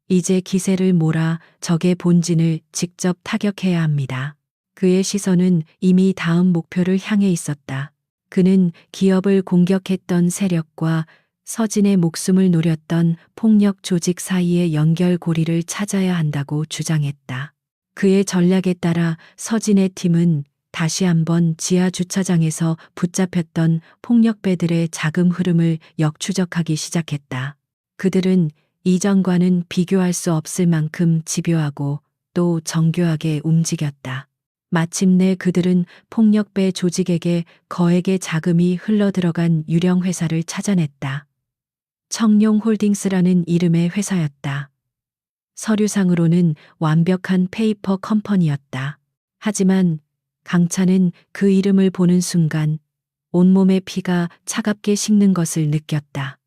이제 기세를 몰아 적의 본진을 직접 타격해야 합니다. 그의 시선은 이미 다음 목표를 향해 있었다. 그는 기업을 공격했던 세력과 서진의 목숨을 노렸던 폭력 조직 사이의 연결고리를 찾아야 한다고 주장했다. 그의 전략에 따라 서진의 팀은 다시 한번 지하 주차장에서 붙잡혔던 폭력배들의 자금 흐름을 역추적하기 시작했다. 그들은 이전과는 비교할 수 없을 만큼 집요하고 조직도 정교하게 움직였다. 마침내 그들은 폭력배 조직에게 거액의 자금이 흘러들어간 유령 회사를 찾아냈다. 청룡홀딩스라는 이름의 회사였다. 서류상으로는 완벽한 페이퍼 컴퍼니였다. 하지만 강찬은 그 이름을 보는 순간 온몸의 피가 차갑게 식는 것을 느꼈다.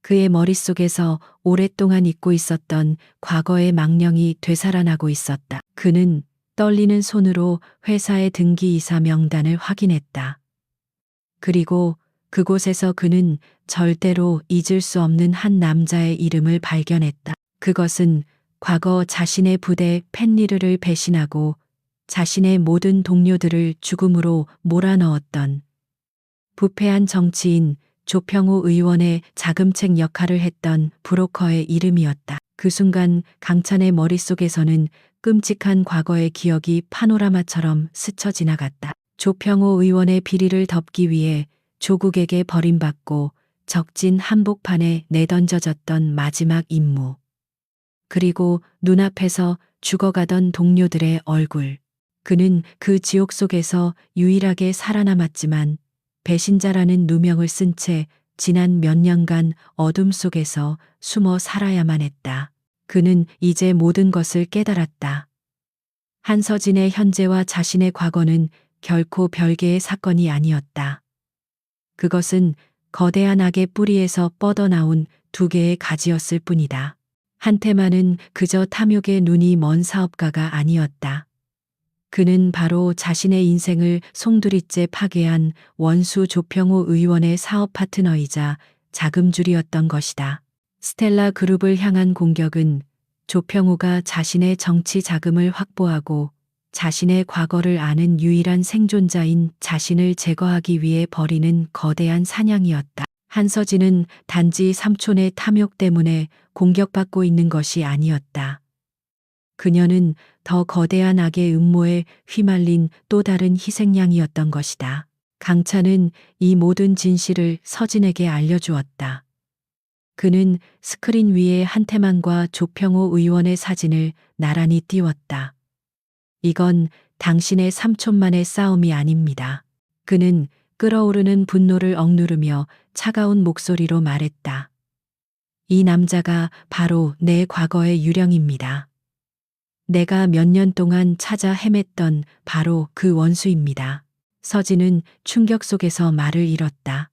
그의 머릿속에서 오랫동안 잊고 있었던 과거의 망령이 되살아나고 있었다. 그는 떨리는 손으로 회사의 등기이사 명단을 확인했다. 그리고 그곳에서 그는 절대로 잊을 수 없는 한 남자의 이름을 발견했다. 그것은 과거 자신의 부대 펜리르를 배신하고 자신의 모든 동료들을 죽음으로 몰아넣었던 부패한 정치인 조평호 의원의 자금책 역할을 했던 브로커의 이름이었다. 그 순간 강찬의 머릿속에서는 끔찍한 과거의 기억이 파노라마처럼 스쳐 지나갔다. 조평호 의원의 비리를 덮기 위해 조국에게 버림받고 적진 한복판에 내던져졌던 마지막 임무. 그리고 눈앞에서 죽어가던 동료들의 얼굴. 그는 그 지옥 속에서 유일하게 살아남았지만 배신자라는 누명을 쓴 채 지난 몇 년간 어둠 속에서 숨어 살아야만 했다. 그는 이제 모든 것을 깨달았다. 한서진의 현재와 자신의 과거는 결코 별개의 사건이 아니었다. 그것은 거대한 악의 뿌리에서 뻗어나온 두 개의 가지였을 뿐이다. 한테만은 그저 탐욕의 눈이 먼 사업가가 아니었다. 그는 바로 자신의 인생을 송두리째 파괴한 원수 조평호 의원의 사업 파트너이자 자금줄이었던 것이다. 스텔라 그룹을 향한 공격은 조평호가 자신의 정치 자금을 확보하고 자신의 과거를 아는 유일한 생존자인 자신을 제거하기 위해 벌이는 거대한 사냥이었다. 한서진은 단지 삼촌의 탐욕 때문에 공격받고 있는 것이 아니었다. 그녀는 더 거대한 악의 음모에 휘말린 또 다른 희생양이었던 것이다. 강찬은 이 모든 진실을 서진에게 알려주었다. 그는 스크린 위에 한태만과 조평호 의원의 사진을 나란히 띄웠다. 이건 당신의 삼촌만의 싸움이 아닙니다. 그는 끓어오르는 분노를 억누르며 차가운 목소리로 말했다. 이 남자가 바로 내 과거의 유령입니다. 내가 몇 년 동안 찾아 헤맸던 바로 그 원수입니다. 서진은 충격 속에서 말을 잃었다.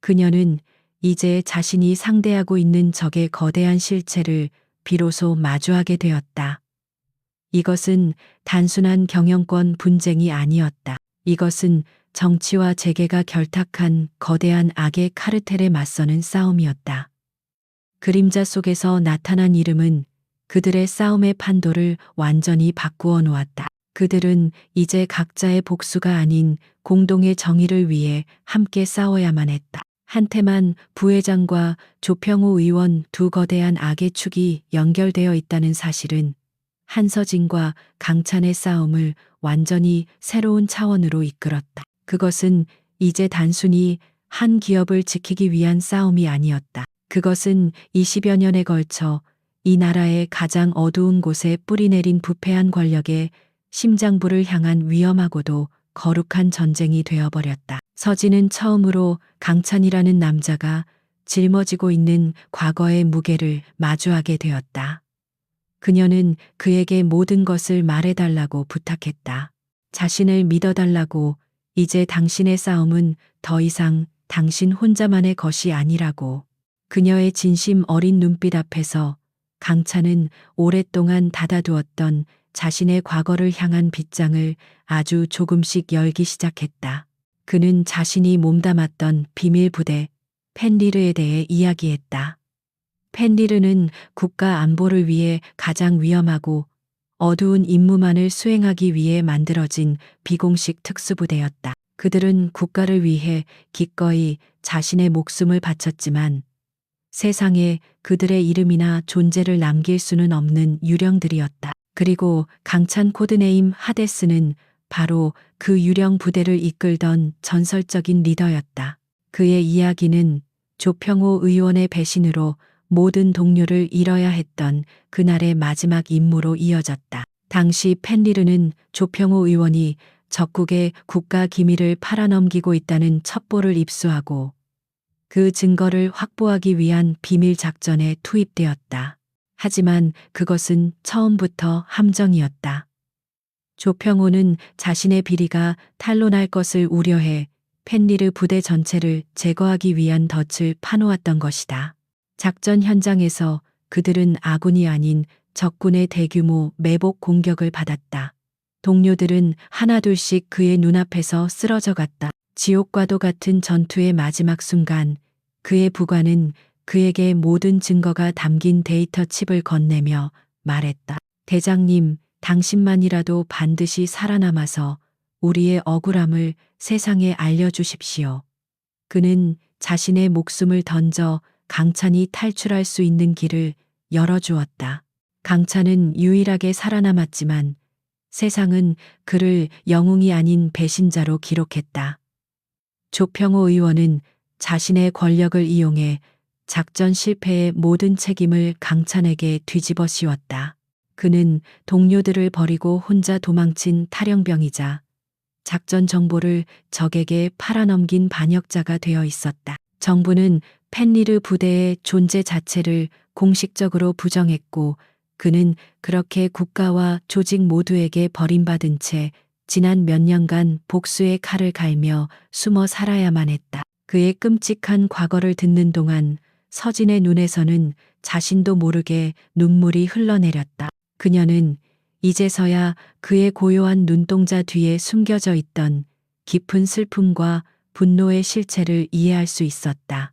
그녀는 이제 자신이 상대하고 있는 적의 거대한 실체를 비로소 마주하게 되었다. 이것은 단순한 경영권 분쟁이 아니었다. 이것은 정치와 재계가 결탁한 거대한 악의 카르텔에 맞서는 싸움이었다. 그림자 속에서 나타난 이름은 그들의 싸움의 판도를 완전히 바꾸어 놓았다. 그들은 이제 각자의 복수가 아닌 공동의 정의를 위해 함께 싸워야만 했다. 한태만 부회장과 조평호 의원 두 거대한 악의 축이 연결되어 있다는 사실은 한서진과 강찬의 싸움을 완전히 새로운 차원으로 이끌었다. 그것은 이제 단순히 한 기업을 지키기 위한 싸움이 아니었다. 그것은 20여 년에 걸쳐 이 나라의 가장 어두운 곳에 뿌리내린 부패한 권력의 심장부를 향한 위험하고도 거룩한 전쟁이 되어버렸다. 서진은 처음으로 강찬이라는 남자가 짊어지고 있는 과거의 무게를 마주하게 되었다. 그녀는 그에게 모든 것을 말해달라고 부탁했다. 자신을 믿어달라고. 이제 당신의 싸움은 더 이상 당신 혼자만의 것이 아니라고. 그녀의 진심 어린 눈빛 앞에서 강찬은 오랫동안 닫아두었던 자신의 과거를 향한 빗장을 아주 조금씩 열기 시작했다. 그는 자신이 몸담았던 비밀 부대 펜리르에 대해 이야기했다. 펜리르는 국가 안보를 위해 가장 위험하고 어두운 임무만을 수행하기 위해 만들어진 비공식 특수부대였다. 그들은 국가를 위해 기꺼이 자신의 목숨을 바쳤지만 세상에 그들의 이름이나 존재를 남길 수는 없는 유령들이었다. 그리고 강찬 코드네임 하데스는 바로 그 유령 부대를 이끌던 전설적인 리더였다. 그의 이야기는 조평호 의원의 배신으로 모든 동료를 잃어야 했던 그날의 마지막 임무로 이어졌다. 당시 펜리르는 조평호 의원이 적국의 국가 기밀을 팔아넘기고 있다는 첩보를 입수하고 그 증거를 확보하기 위한 비밀 작전에 투입되었다. 하지만 그것은 처음부터 함정이었다. 조평호는 자신의 비리가 탄로날 것을 우려해 펜리르 부대 전체를 제거하기 위한 덫을 파놓았던 것이다. 작전 현장에서 그들은 아군이 아닌 적군의 대규모 매복 공격을 받았다. 동료들은 하나둘씩 그의 눈앞에서 쓰러져 갔다. 지옥과도 같은 전투의 마지막 순간 그의 부관은 그에게 모든 증거가 담긴 데이터 칩을 건네며 말했다. 대장님, 당신만이라도 반드시 살아남아서 우리의 억울함을 세상에 알려주십시오. 그는 자신의 목숨을 던져 강찬이 탈출할 수 있는 길을 열어주었다. 강찬은 유일하게 살아남았지만 세상은 그를 영웅이 아닌 배신자로 기록했다. 조평호 의원은 자신의 권력을 이용해 작전 실패의 모든 책임을 강찬에게 뒤집어 씌웠다. 그는 동료들을 버리고 혼자 도망친 탈영병이자 작전 정보를 적에게 팔아넘긴 반역자가 되어 있었다. 정부는 펜리르 부대의 존재 자체를 공식적으로 부정했고 그는 그렇게 국가와 조직 모두에게 버림받은 채 지난 몇 년간 복수의 칼을 갈며 숨어 살아야만 했다. 그의 끔찍한 과거를 듣는 동안 서진의 눈에서는 자신도 모르게 눈물이 흘러내렸다. 그녀는 이제서야 그의 고요한 눈동자 뒤에 숨겨져 있던 깊은 슬픔과 분노의 실체를 이해할 수 있었다.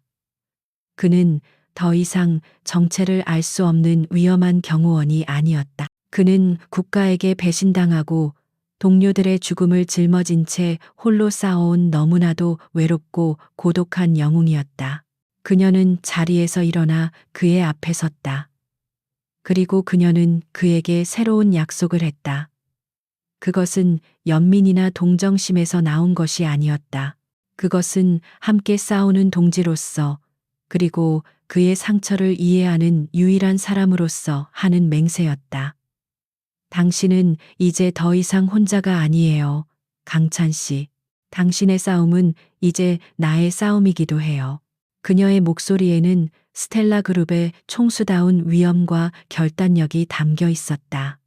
그는 더 이상 정체를 알 수 없는 위험한 경호원이 아니었다. 그는 국가에게 배신당하고 동료들의 죽음을 짊어진 채 홀로 싸워온 너무나도 외롭고 고독한 영웅이었다. 그녀는 자리에서 일어나 그의 앞에 섰다. 그리고 그녀는 그에게 새로운 약속을 했다. 그것은 연민이나 동정심에서 나온 것이 아니었다. 그것은 함께 싸우는 동지로서 그리고 그의 상처를 이해하는 유일한 사람으로서 하는 맹세였다. 당신은 이제 더 이상 혼자가 아니에요. 강찬 씨. 당신의 싸움은 이제 나의 싸움이기도 해요. 그녀의 목소리에는 스텔라 그룹의 총수다운 위엄과 결단력이 담겨 있었다.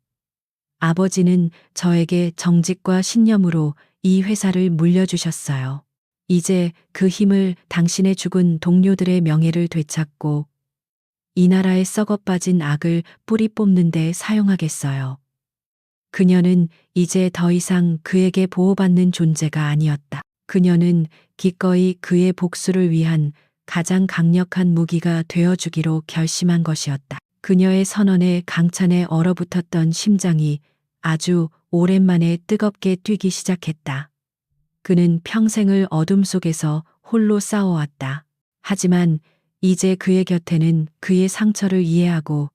아버지는 저에게 정직과 신념으로 이 회사를 물려주셨어요. 이제 그 힘을 당신의 죽은 동료들의 명예를 되찾고 이 나라에 썩어빠진 악을 뿌리 뽑는 데 사용하겠어요. 그녀는 이제 더 이상 그에게 보호받는 존재가 아니었다. 그녀는 기꺼이 그의 복수를 위한 가장 강력한 무기가 되어주기로 결심한 것이었다. 그녀의 선언에 강찬에 얼어붙었던 심장이 아주 오랜만에 뜨겁게 뛰기 시작했다. 그는 평생을 어둠 속에서 홀로 싸워왔다. 하지만 이제 그의 곁에는 그의 상처를 이해하고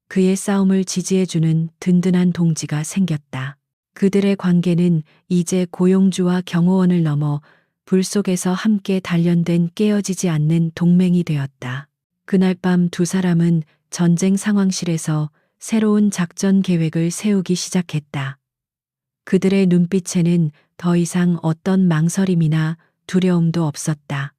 그의 싸움을 지지해주는 든든한 동지가 생겼다. 그들의 관계는 이제 고용주와 경호원을 넘어 불 속에서 함께 단련된 깨어지지 않는 동맹이 되었다. 그날 밤 두 사람은 전쟁 상황실에서 새로운 작전 계획을 세우기 시작했다. 그들의 눈빛에는 더 이상 어떤 망설임이나 두려움도 없었다.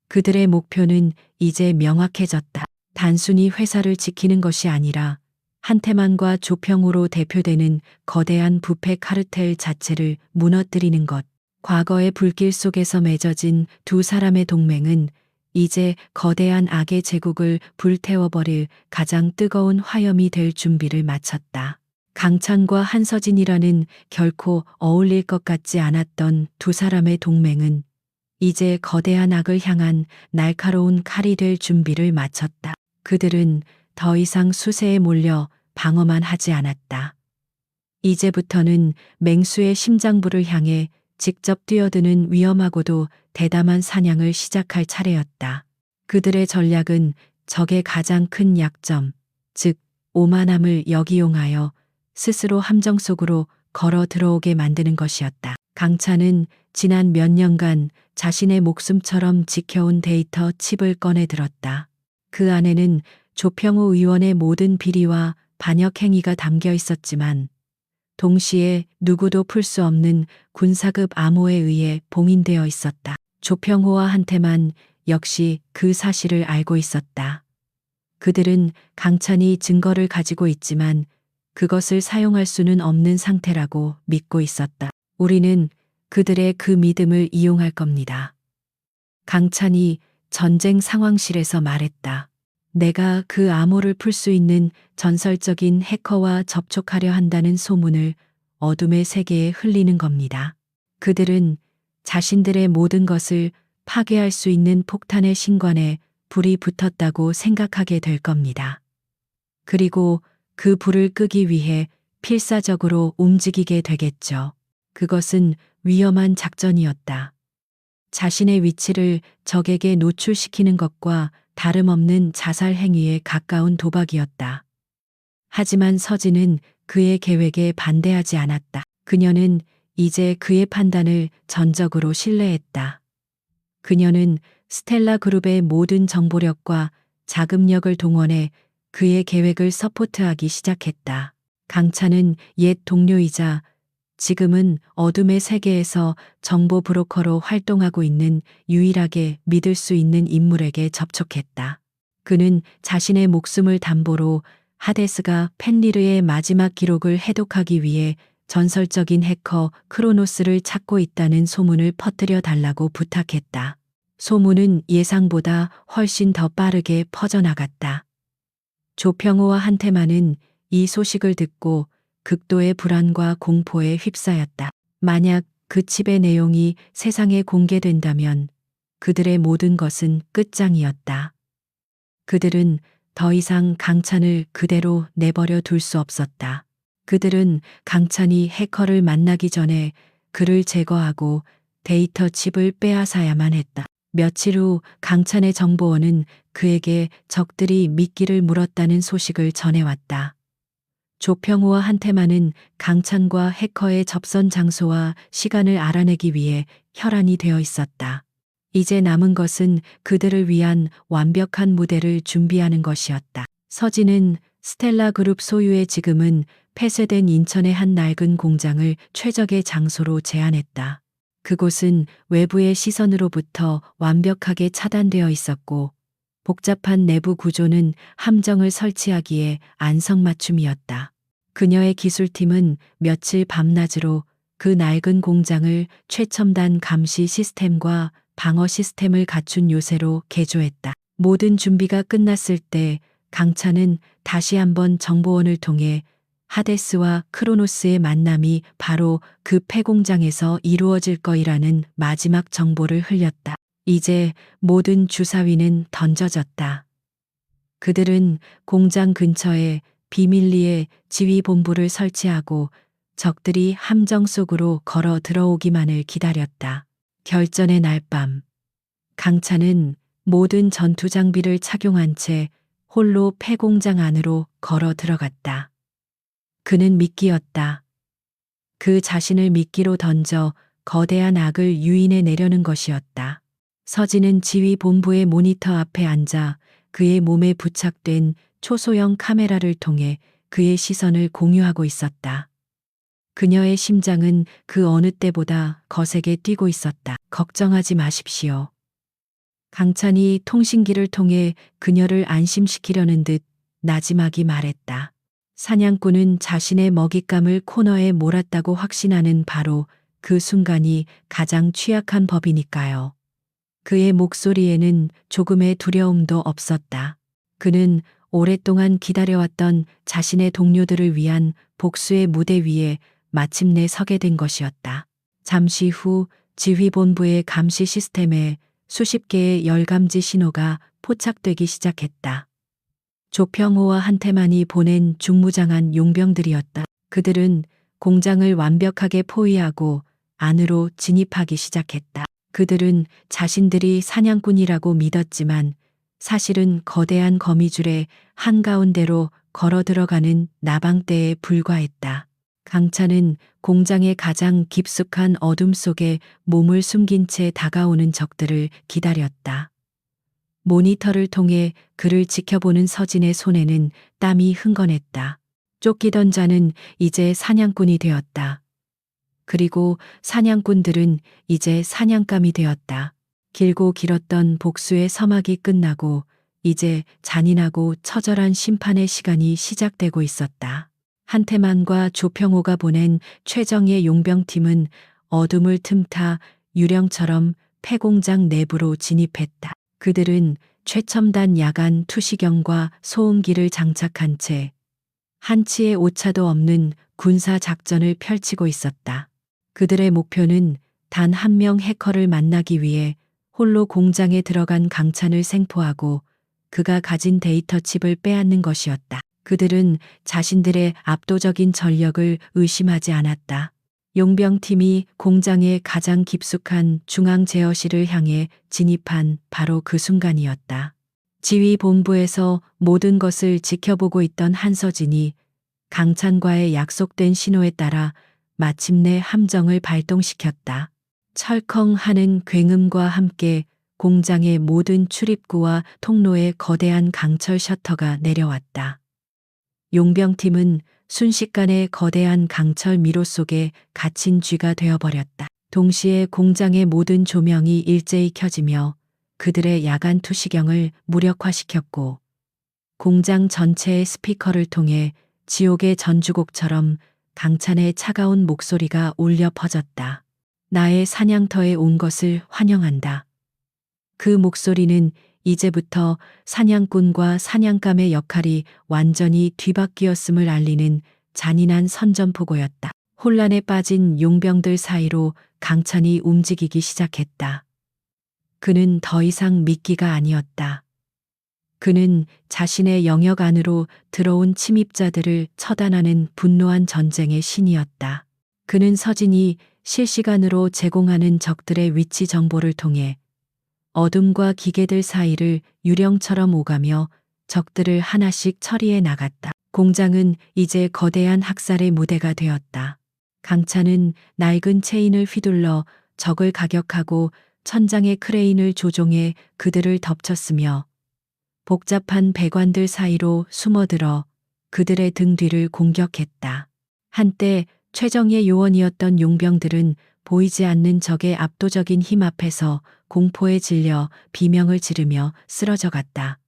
그들의 목표는 이제 명확해졌다. 단순히 회사를 지키는 것이 아니라 한태만과 조평호로 대표되는 거대한 부패 카르텔 자체를 무너뜨리는 것. 과거의 불길 속에서 맺어진 두 사람의 동맹은 이제 거대한 악의 제국을 불태워버릴 가장 뜨거운 화염이 될 준비를 마쳤다. 강찬과 한서진이라는 결코 어울릴 것 같지 않았던 두 사람의 동맹은 이제 거대한 악을 향한 날카로운 칼이 될 준비를 마쳤다. 그들은 더 이상 수세에 몰려 방어만 하지 않았다. 이제부터는 맹수의 심장부를 향해 직접 뛰어드는 위험하고도 대담한 사냥을 시작할 차례였다. 그들의 전략은 적의 가장 큰 약점, 즉 오만함을 역이용하여 스스로 함정 속으로 걸어 들어오게 만드는 것이었다. 강찬은 지난 몇 년간 자신의 목숨처럼 지켜온 데이터 칩을 꺼내 들었다. 그 안에는 조평호 의원의 모든 비리와 반역 행위가 담겨 있었지만 동시에 누구도 풀 수 없는 군사급 암호에 의해 봉인되어 있었다. 조평호와 한태만 역시 그 사실을 알고 있었다. 그들은 강찬이 증거를 가지고 있지만 그것을 사용할 수는 없는 상태라고 믿고 있었다. 우리는 그들의 그 믿음을 이용할 겁니다. 강찬이 전쟁 상황실에서 말했다. 내가 그 암호를 풀 수 있는 전설적인 해커와 접촉하려 한다는 소문을 어둠의 세계에 흘리는 겁니다. 그들은 자신들의 모든 것을 파괴할 수 있는 폭탄의 신관에 불이 붙었다고 생각하게 될 겁니다. 그리고 그 불을 끄기 위해 필사적으로 움직이게 되겠죠. 그것은 위험한 작전이었다. 자신의 위치를 적에게 노출시키는 것과 다름없는 자살 행위에 가까운 도박이었다. 하지만 서진은 그의 계획에 반대하지 않았다. 그녀는 이제 그의 판단을 전적으로 신뢰했다. 그녀는 스텔라 그룹의 모든 정보력과 자금력을 동원해 그의 계획을 서포트하기 시작했다. 강찬은 옛 동료이자 지금은 어둠의 세계에서 정보 브로커로 활동하고 있는 유일하게 믿을 수 있는 인물에게 접촉했다. 그는 자신의 목숨을 담보로 하데스가 펜리르의 마지막 기록을 해독하기 위해 전설적인 해커 크로노스를 찾고 있다는 소문을 퍼뜨려 달라고 부탁했다. 소문은 예상보다 훨씬 더 빠르게 퍼져나갔다. 조평호와 한태만은 이 소식을 듣고 극도의 불안과 공포에 휩싸였다. 만약 그 칩의 내용이 세상에 공개된다면 그들의 모든 것은 끝장이었다. 그들은 더 이상 강찬을 그대로 내버려 둘 수 없었다. 그들은 강찬이 해커를 만나기 전에 그를 제거하고 데이터 칩을 빼앗아야만 했다. 며칠 후 강찬의 정보원은 그에게 적들이 미끼를 물었다는 소식을 전해왔다. 조평호와 한태만은 강찬과 해커의 접선 장소와 시간을 알아내기 위해 혈안이 되어 있었다. 이제 남은 것은 그들을 위한 완벽한 무대를 준비하는 것이었다. 서진은 스텔라 그룹 소유의 지금은 폐쇄된 인천의 한 낡은 공장을 최적의 장소로 제안했다. 그곳은 외부의 시선으로부터 완벽하게 차단되어 있었고 복잡한 내부 구조는 함정을 설치하기에 안성맞춤이었다. 그녀의 기술팀은 며칠 밤낮으로 그 낡은 공장을 최첨단 감시 시스템과 방어 시스템을 갖춘 요새로 개조했다. 모든 준비가 끝났을 때 강찬은 다시 한번 정보원을 통해 하데스와 크로노스의 만남이 바로 그 폐공장에서 이루어질 거이라는 마지막 정보를 흘렸다. 이제 모든 주사위는 던져졌다. 그들은 공장 근처에 비밀리에 지휘본부를 설치하고 적들이 함정 속으로 걸어 들어오기만을 기다렸다. 결전의 날 밤, 강찬은 모든 전투 장비를 착용한 채 홀로 폐공장 안으로 걸어 들어갔다. 그는 미끼였다. 그 자신을 미끼로 던져 거대한 악을 유인해 내려는 것이었다. 서진은 지휘본부의 모니터 앞에 앉아 그의 몸에 부착된 초소형 카메라를 통해 그의 시선을 공유하고 있었다. 그녀의 심장은 그 어느 때보다 거세게 뛰고 있었다. 걱정하지 마십시오. 강찬이 통신기를 통해 그녀를 안심시키려는 듯 나지막이 말했다. 사냥꾼은 자신의 먹잇감을 코너에 몰았다고 확신하는 바로 그 순간이 가장 취약한 법이니까요. 그의 목소리에는 조금의 두려움도 없었다. 그는 오랫동안 기다려왔던 자신의 동료들을 위한 복수의 무대 위에 마침내 서게 된 것이었다. 잠시 후 지휘본부의 감시 시스템에 수십 개의 열감지 신호가 포착되기 시작했다. 조평호와 한태만이 보낸 중무장한 용병들이었다. 그들은 공장을 완벽하게 포위하고 안으로 진입하기 시작했다. 그들은 자신들이 사냥꾼이라고 믿었지만 사실은 거대한 거미줄의 한가운데로 걸어 들어가는 나방떼에 불과했다. 강찬은 공장의 가장 깊숙한 어둠 속에 몸을 숨긴 채 다가오는 적들을 기다렸다. 모니터를 통해 그를 지켜보는 서진의 손에는 땀이 흥건했다. 쫓기던 자는 이제 사냥꾼이 되었다. 그리고 사냥꾼들은 이제 사냥감이 되었다. 길고 길었던 복수의 서막이 끝나고 이제 잔인하고 처절한 심판의 시간이 시작되고 있었다. 한태만과 조평호가 보낸 최정예 용병팀은 어둠을 틈타 유령처럼 폐공장 내부로 진입했다. 그들은 최첨단 야간 투시경과 소음기를 장착한 채 한치의 오차도 없는 군사 작전을 펼치고 있었다. 그들의 목표는 단 한 명 해커를 만나기 위해 홀로 공장에 들어간 강찬을 생포하고 그가 가진 데이터 칩을 빼앗는 것이었다. 그들은 자신들의 압도적인 전력을 의심하지 않았다. 용병팀이 공장의 가장 깊숙한 중앙 제어실을 향해 진입한 바로 그 순간이었다. 지휘본부에서 모든 것을 지켜보고 있던 한서진이 강찬과의 약속된 신호에 따라 마침내 함정을 발동시켰다. 철컹 하는 굉음과 함께 공장의 모든 출입구와 통로에 거대한 강철 셔터가 내려왔다. 용병팀은 순식간에 거대한 강철 미로 속에 갇힌 쥐가 되어버렸다. 동시에 공장의 모든 조명이 일제히 켜지며 그들의 야간 투시경을 무력화시켰고 공장 전체의 스피커를 통해 지옥의 전주곡처럼 강찬의 차가운 목소리가 울려 퍼졌다. 나의 사냥터에 온 것을 환영한다. 그 목소리는 이제부터 사냥꾼과 사냥감의 역할이 완전히 뒤바뀌었음을 알리는 잔인한 선전포고였다. 혼란에 빠진 용병들 사이로 강찬이 움직이기 시작했다. 그는 더 이상 미끼가 아니었다. 그는 자신의 영역 안으로 들어온 침입자들을 처단하는 분노한 전쟁의 신이었다. 그는 서진이 실시간으로 제공하는 적들의 위치 정보를 통해 어둠과 기계들 사이를 유령처럼 오가며 적들을 하나씩 처리해 나갔다. 공장은 이제 거대한 학살의 무대가 되었다. 강찬은 낡은 체인을 휘둘러 적을 가격하고 천장의 크레인을 조종해 그들을 덮쳤으며 복잡한 배관들 사이로 숨어들어 그들의 등 뒤를 공격했다. 한때 최정예 요원이었던 용병들은 보이지 않는 적의 압도적인 힘 앞에서 공포에 질려 비명을 지르며 쓰러져 갔다.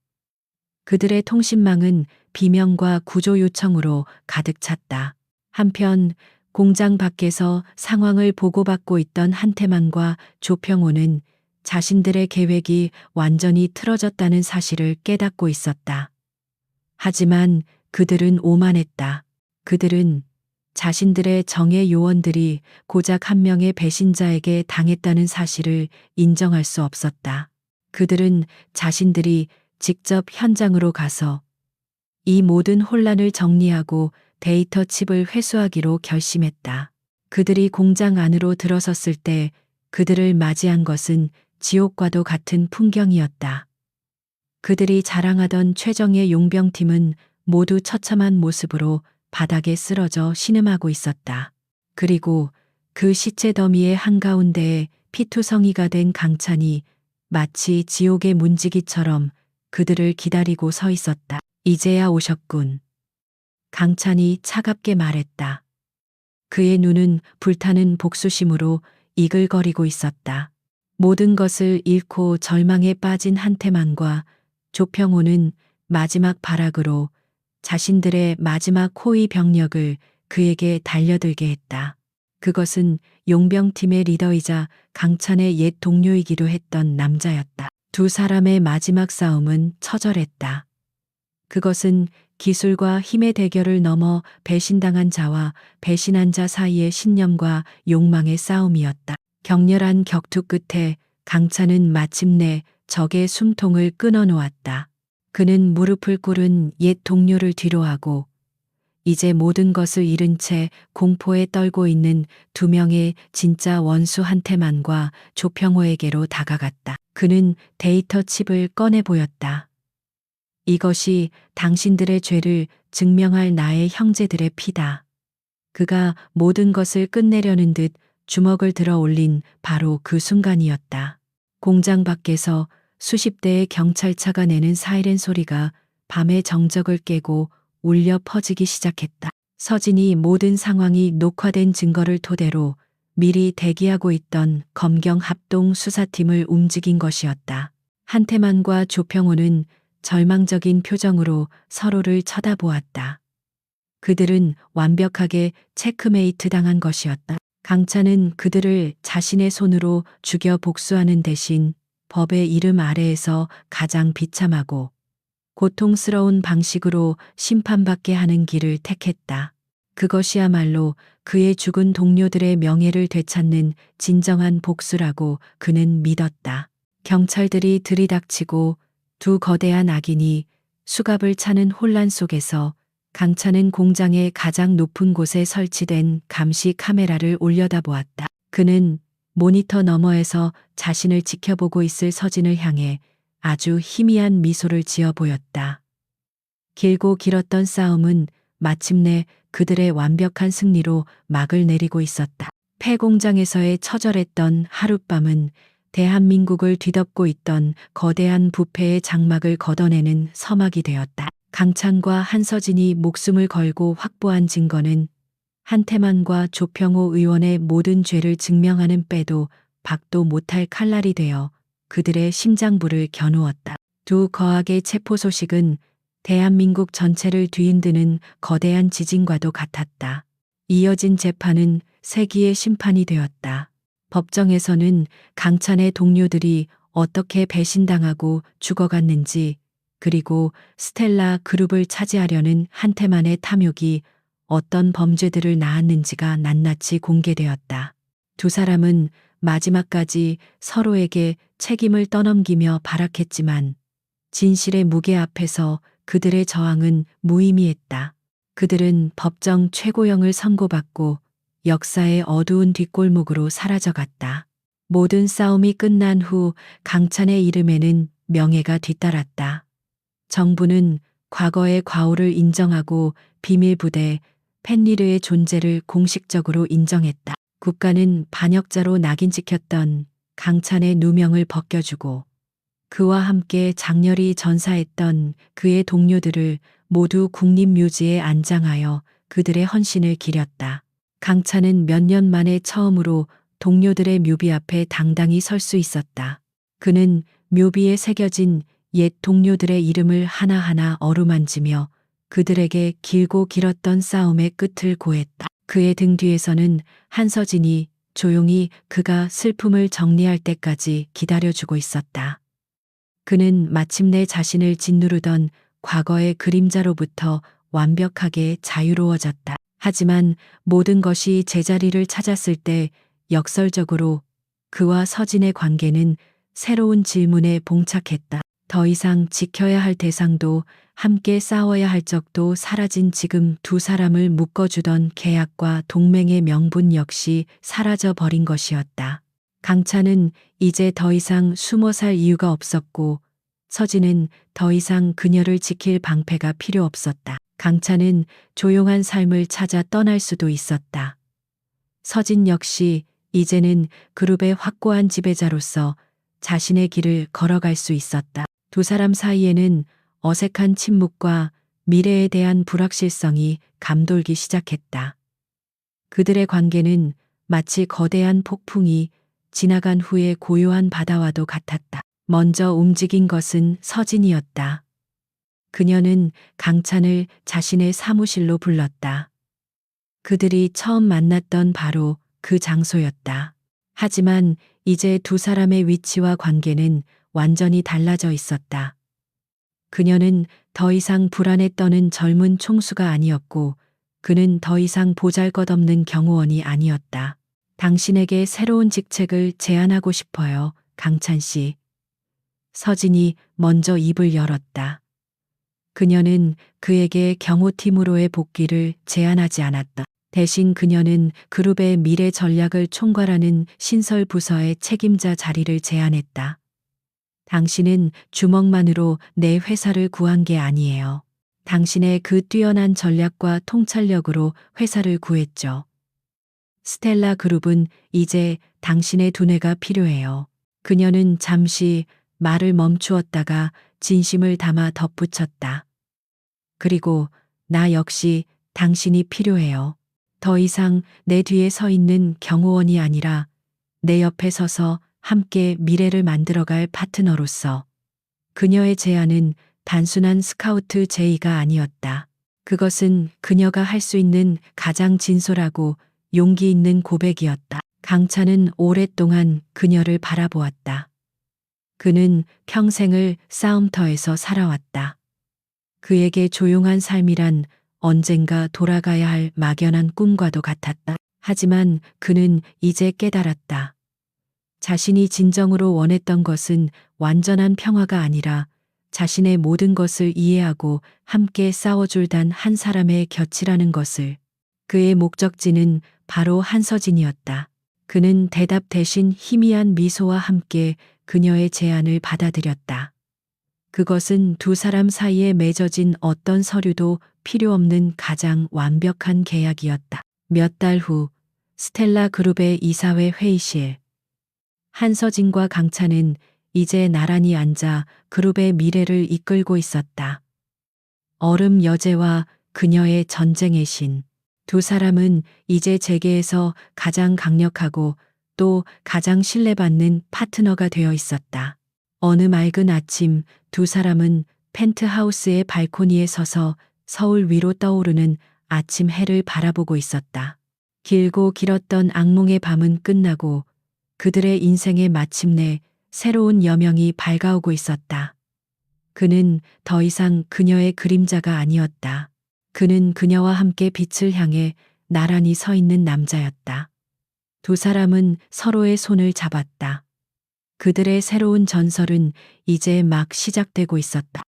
그들의 통신망은 비명과 구조 요청으로 가득 찼다. 한편 공장 밖에서 상황을 보고받고 있던 한태만과 조평호는 자신들의 계획이 완전히 틀어졌다는 사실을 깨닫고 있었다. 하지만 그들은 오만했다. 그들은 자신들의 정예 요원들이 고작 한 명의 배신자에게 당했다는 사실을 인정할 수 없었다. 그들은 자신들이 직접 현장으로 가서 이 모든 혼란을 정리하고 데이터 칩을 회수하기로 결심했다. 그들이 공장 안으로 들어섰을 때 그들을 맞이한 것은 지옥과도 같은 풍경이었다. 그들이 자랑하던 최정예 용병팀은 모두 처참한 모습으로 바닥에 쓰러져 신음하고 있었다. 그리고 그 시체 더미의 한가운데에 피투성이가 된 강찬이 마치 지옥의 문지기처럼 그들을 기다리고 서 있었다. 이제야 오셨군. 강찬이 차갑게 말했다. 그의 눈은 불타는 복수심으로 이글거리고 있었다. 모든 것을 잃고 절망에 빠진 한태만과 조평호는 마지막 발악으로 자신들의 마지막 호위 병력을 그에게 달려들게 했다. 그것은 용병팀의 리더이자 강찬의 옛 동료이기도 했던 남자였다. 두 사람의 마지막 싸움은 처절했다. 그것은 기술과 힘의 대결을 넘어 배신당한 자와 배신한 자 사이의 신념과 욕망의 싸움이었다. 격렬한 격투 끝에 강찬은 마침내 적의 숨통을 끊어놓았다. 그는 무릎을 꿇은 옛 동료를 뒤로하고 이제 모든 것을 잃은 채 공포에 떨고 있는 두 명의 진짜 원수 한태만과 조평호에게로 다가갔다. 그는 데이터 칩을 꺼내 보였다. 이것이 당신들의 죄를 증명할 나의 형제들의 피다. 그가 모든 것을 끝내려는 듯 주먹을 들어 올린 바로 그 순간이었다. 공장 밖에서 수십 대의 경찰차가 내는 사이렌 소리가 밤의 정적을 깨고 울려 퍼지기 시작했다. 서진이 모든 상황이 녹화된 증거를 토대로 미리 대기하고 있던 검경 합동 수사팀을 움직인 것이었다. 한태만과 조평호는 절망적인 표정으로 서로를 쳐다보았다. 그들은 완벽하게 체크메이트 당한 것이었다. 강찬은 그들을 자신의 손으로 죽여 복수하는 대신 법의 이름 아래에서 가장 비참하고 고통스러운 방식으로 심판받게 하는 길을 택했다. 그것이야말로 그의 죽은 동료들의 명예를 되찾는 진정한 복수라고 그는 믿었다. 경찰들이 들이닥치고 두 거대한 악인이 수갑을 차는 혼란 속에서 강찬은 공장의 가장 높은 곳에 설치된 감시 카메라를 올려다보았다. 그는 모니터 너머에서 자신을 지켜보고 있을 서진을 향해 아주 희미한 미소를 지어 보였다. 길고 길었던 싸움은 마침내 그들의 완벽한 승리로 막을 내리고 있었다. 폐공장에서의 처절했던 하룻밤은 대한민국을 뒤덮고 있던 거대한 부패의 장막을 걷어내는 서막이 되었다. 강찬과 한서진이 목숨을 걸고 확보한 증거는 한태만과 조평호 의원의 모든 죄를 증명하는 빼도 박도 못할 칼날이 되어 그들의 심장부를 겨누었다. 두 거악의 체포 소식은 대한민국 전체를 뒤흔드는 거대한 지진과도 같았다. 이어진 재판은 세기의 심판이 되었다. 법정에서는 강찬의 동료들이 어떻게 배신당하고 죽어갔는지, 그리고 스텔라 그룹을 차지하려는 한태만의 탐욕이 어떤 범죄들을 낳았는지가 낱낱이 공개되었다. 두 사람은 마지막까지 서로에게 책임을 떠넘기며 발악했지만 진실의 무게 앞에서 그들의 저항은 무의미했다. 그들은 법정 최고형을 선고받고 역사의 어두운 뒷골목으로 사라져갔다. 모든 싸움이 끝난 후 강찬의 이름에는 명예가 뒤따랐다. 정부는 과거의 과오를 인정하고 비밀부대 펜리르의 존재를 공식적으로 인정했다. 국가는 반역자로 낙인 찍혔던 강찬의 누명을 벗겨주고 그와 함께 장렬히 전사했던 그의 동료들을 모두 국립묘지에 안장하여 그들의 헌신을 기렸다. 강찬은 몇 년 만에 처음으로 동료들의 묘비 앞에 당당히 설 수 있었다. 그는 묘비에 새겨진 옛 동료들의 이름을 하나하나 어루만지며 그들에게 길고 길었던 싸움의 끝을 고했다. 그의 등 뒤에서는 한서진이 조용히 그가 슬픔을 정리할 때까지 기다려주고 있었다. 그는 마침내 자신을 짓누르던 과거의 그림자로부터 완벽하게 자유로워졌다. 하지만 모든 것이 제자리를 찾았을 때 역설적으로 그와 서진의 관계는 새로운 질문에 봉착했다. 더 이상 지켜야 할 대상도 함께 싸워야 할 적도 사라진 지금 두 사람을 묶어주던 계약과 동맹의 명분 역시 사라져 버린 것이었다. 강찬은 이제 더 이상 숨어 살 이유가 없었고 서진은 더 이상 그녀를 지킬 방패가 필요 없었다. 강찬은 조용한 삶을 찾아 떠날 수도 있었다. 서진 역시 이제는 그룹의 확고한 지배자로서 자신의 길을 걸어갈 수 있었다. 두 사람 사이에는 어색한 침묵과 미래에 대한 불확실성이 감돌기 시작했다. 그들의 관계는 마치 거대한 폭풍이 지나간 후의 고요한 바다와도 같았다. 먼저 움직인 것은 서진이었다. 그녀는 강찬을 자신의 사무실로 불렀다. 그들이 처음 만났던 바로 그 장소였다. 하지만 이제 두 사람의 위치와 관계는 완전히 달라져 있었다. 그녀는 더 이상 불안에 떠는 젊은 총수가 아니었고 그는 더 이상 보잘것없는 경호원이 아니었다. 당신에게 새로운 직책을 제안하고 싶어요, 강찬 씨. 서진이 먼저 입을 열었다. 그녀는 그에게 경호팀으로의 복귀를 제안하지 않았다. 대신 그녀는 그룹의 미래 전략을 총괄하는 신설 부서의 책임자 자리를 제안했다. 당신은 주먹만으로 내 회사를 구한 게 아니에요. 당신의 그 뛰어난 전략과 통찰력으로 회사를 구했죠. 스텔라 그룹은 이제 당신의 두뇌가 필요해요. 그녀는 잠시 말을 멈추었다가 진심을 담아 덧붙였다. 그리고 나 역시 당신이 필요해요. 더 이상 내 뒤에 서 있는 경호원이 아니라 내 옆에 서서 함께 미래를 만들어갈 파트너로서. 그녀의 제안은 단순한 스카우트 제의가 아니었다. 그것은 그녀가 할 수 있는 가장 진솔하고 용기 있는 고백이었다. 강찬은 오랫동안 그녀를 바라보았다. 그는 평생을 싸움터에서 살아왔다. 그에게 조용한 삶이란 언젠가 돌아가야 할 막연한 꿈과도 같았다. 하지만 그는 이제 깨달았다. 자신이 진정으로 원했던 것은 완전한 평화가 아니라 자신의 모든 것을 이해하고 함께 싸워줄 단 한 사람의 곁이라는 것을. 그의 목적지는 바로 한서진이었다. 그는 대답 대신 희미한 미소와 함께 그녀의 제안을 받아들였다. 그것은 두 사람 사이에 맺어진 어떤 서류도 필요 없는 가장 완벽한 계약이었다. 몇 달 후 스텔라 그룹의 이사회 회의실. 한서진과 강찬은 이제 나란히 앉아 그룹의 미래를 이끌고 있었다. 얼음 여제와 그녀의 전쟁의 신. 두 사람은 이제 재계에서 가장 강력하고 또 가장 신뢰받는 파트너가 되어 있었다. 어느 맑은 아침 두 사람은 펜트하우스의 발코니에 서서 서울 위로 떠오르는 아침 해를 바라보고 있었다. 길고 길었던 악몽의 밤은 끝나고 그들의 인생에 마침내 새로운 여명이 밝아오고 있었다. 그는 더 이상 그녀의 그림자가 아니었다. 그는 그녀와 함께 빛을 향해 나란히 서 있는 남자였다. 두 사람은 서로의 손을 잡았다. 그들의 새로운 전설은 이제 막 시작되고 있었다.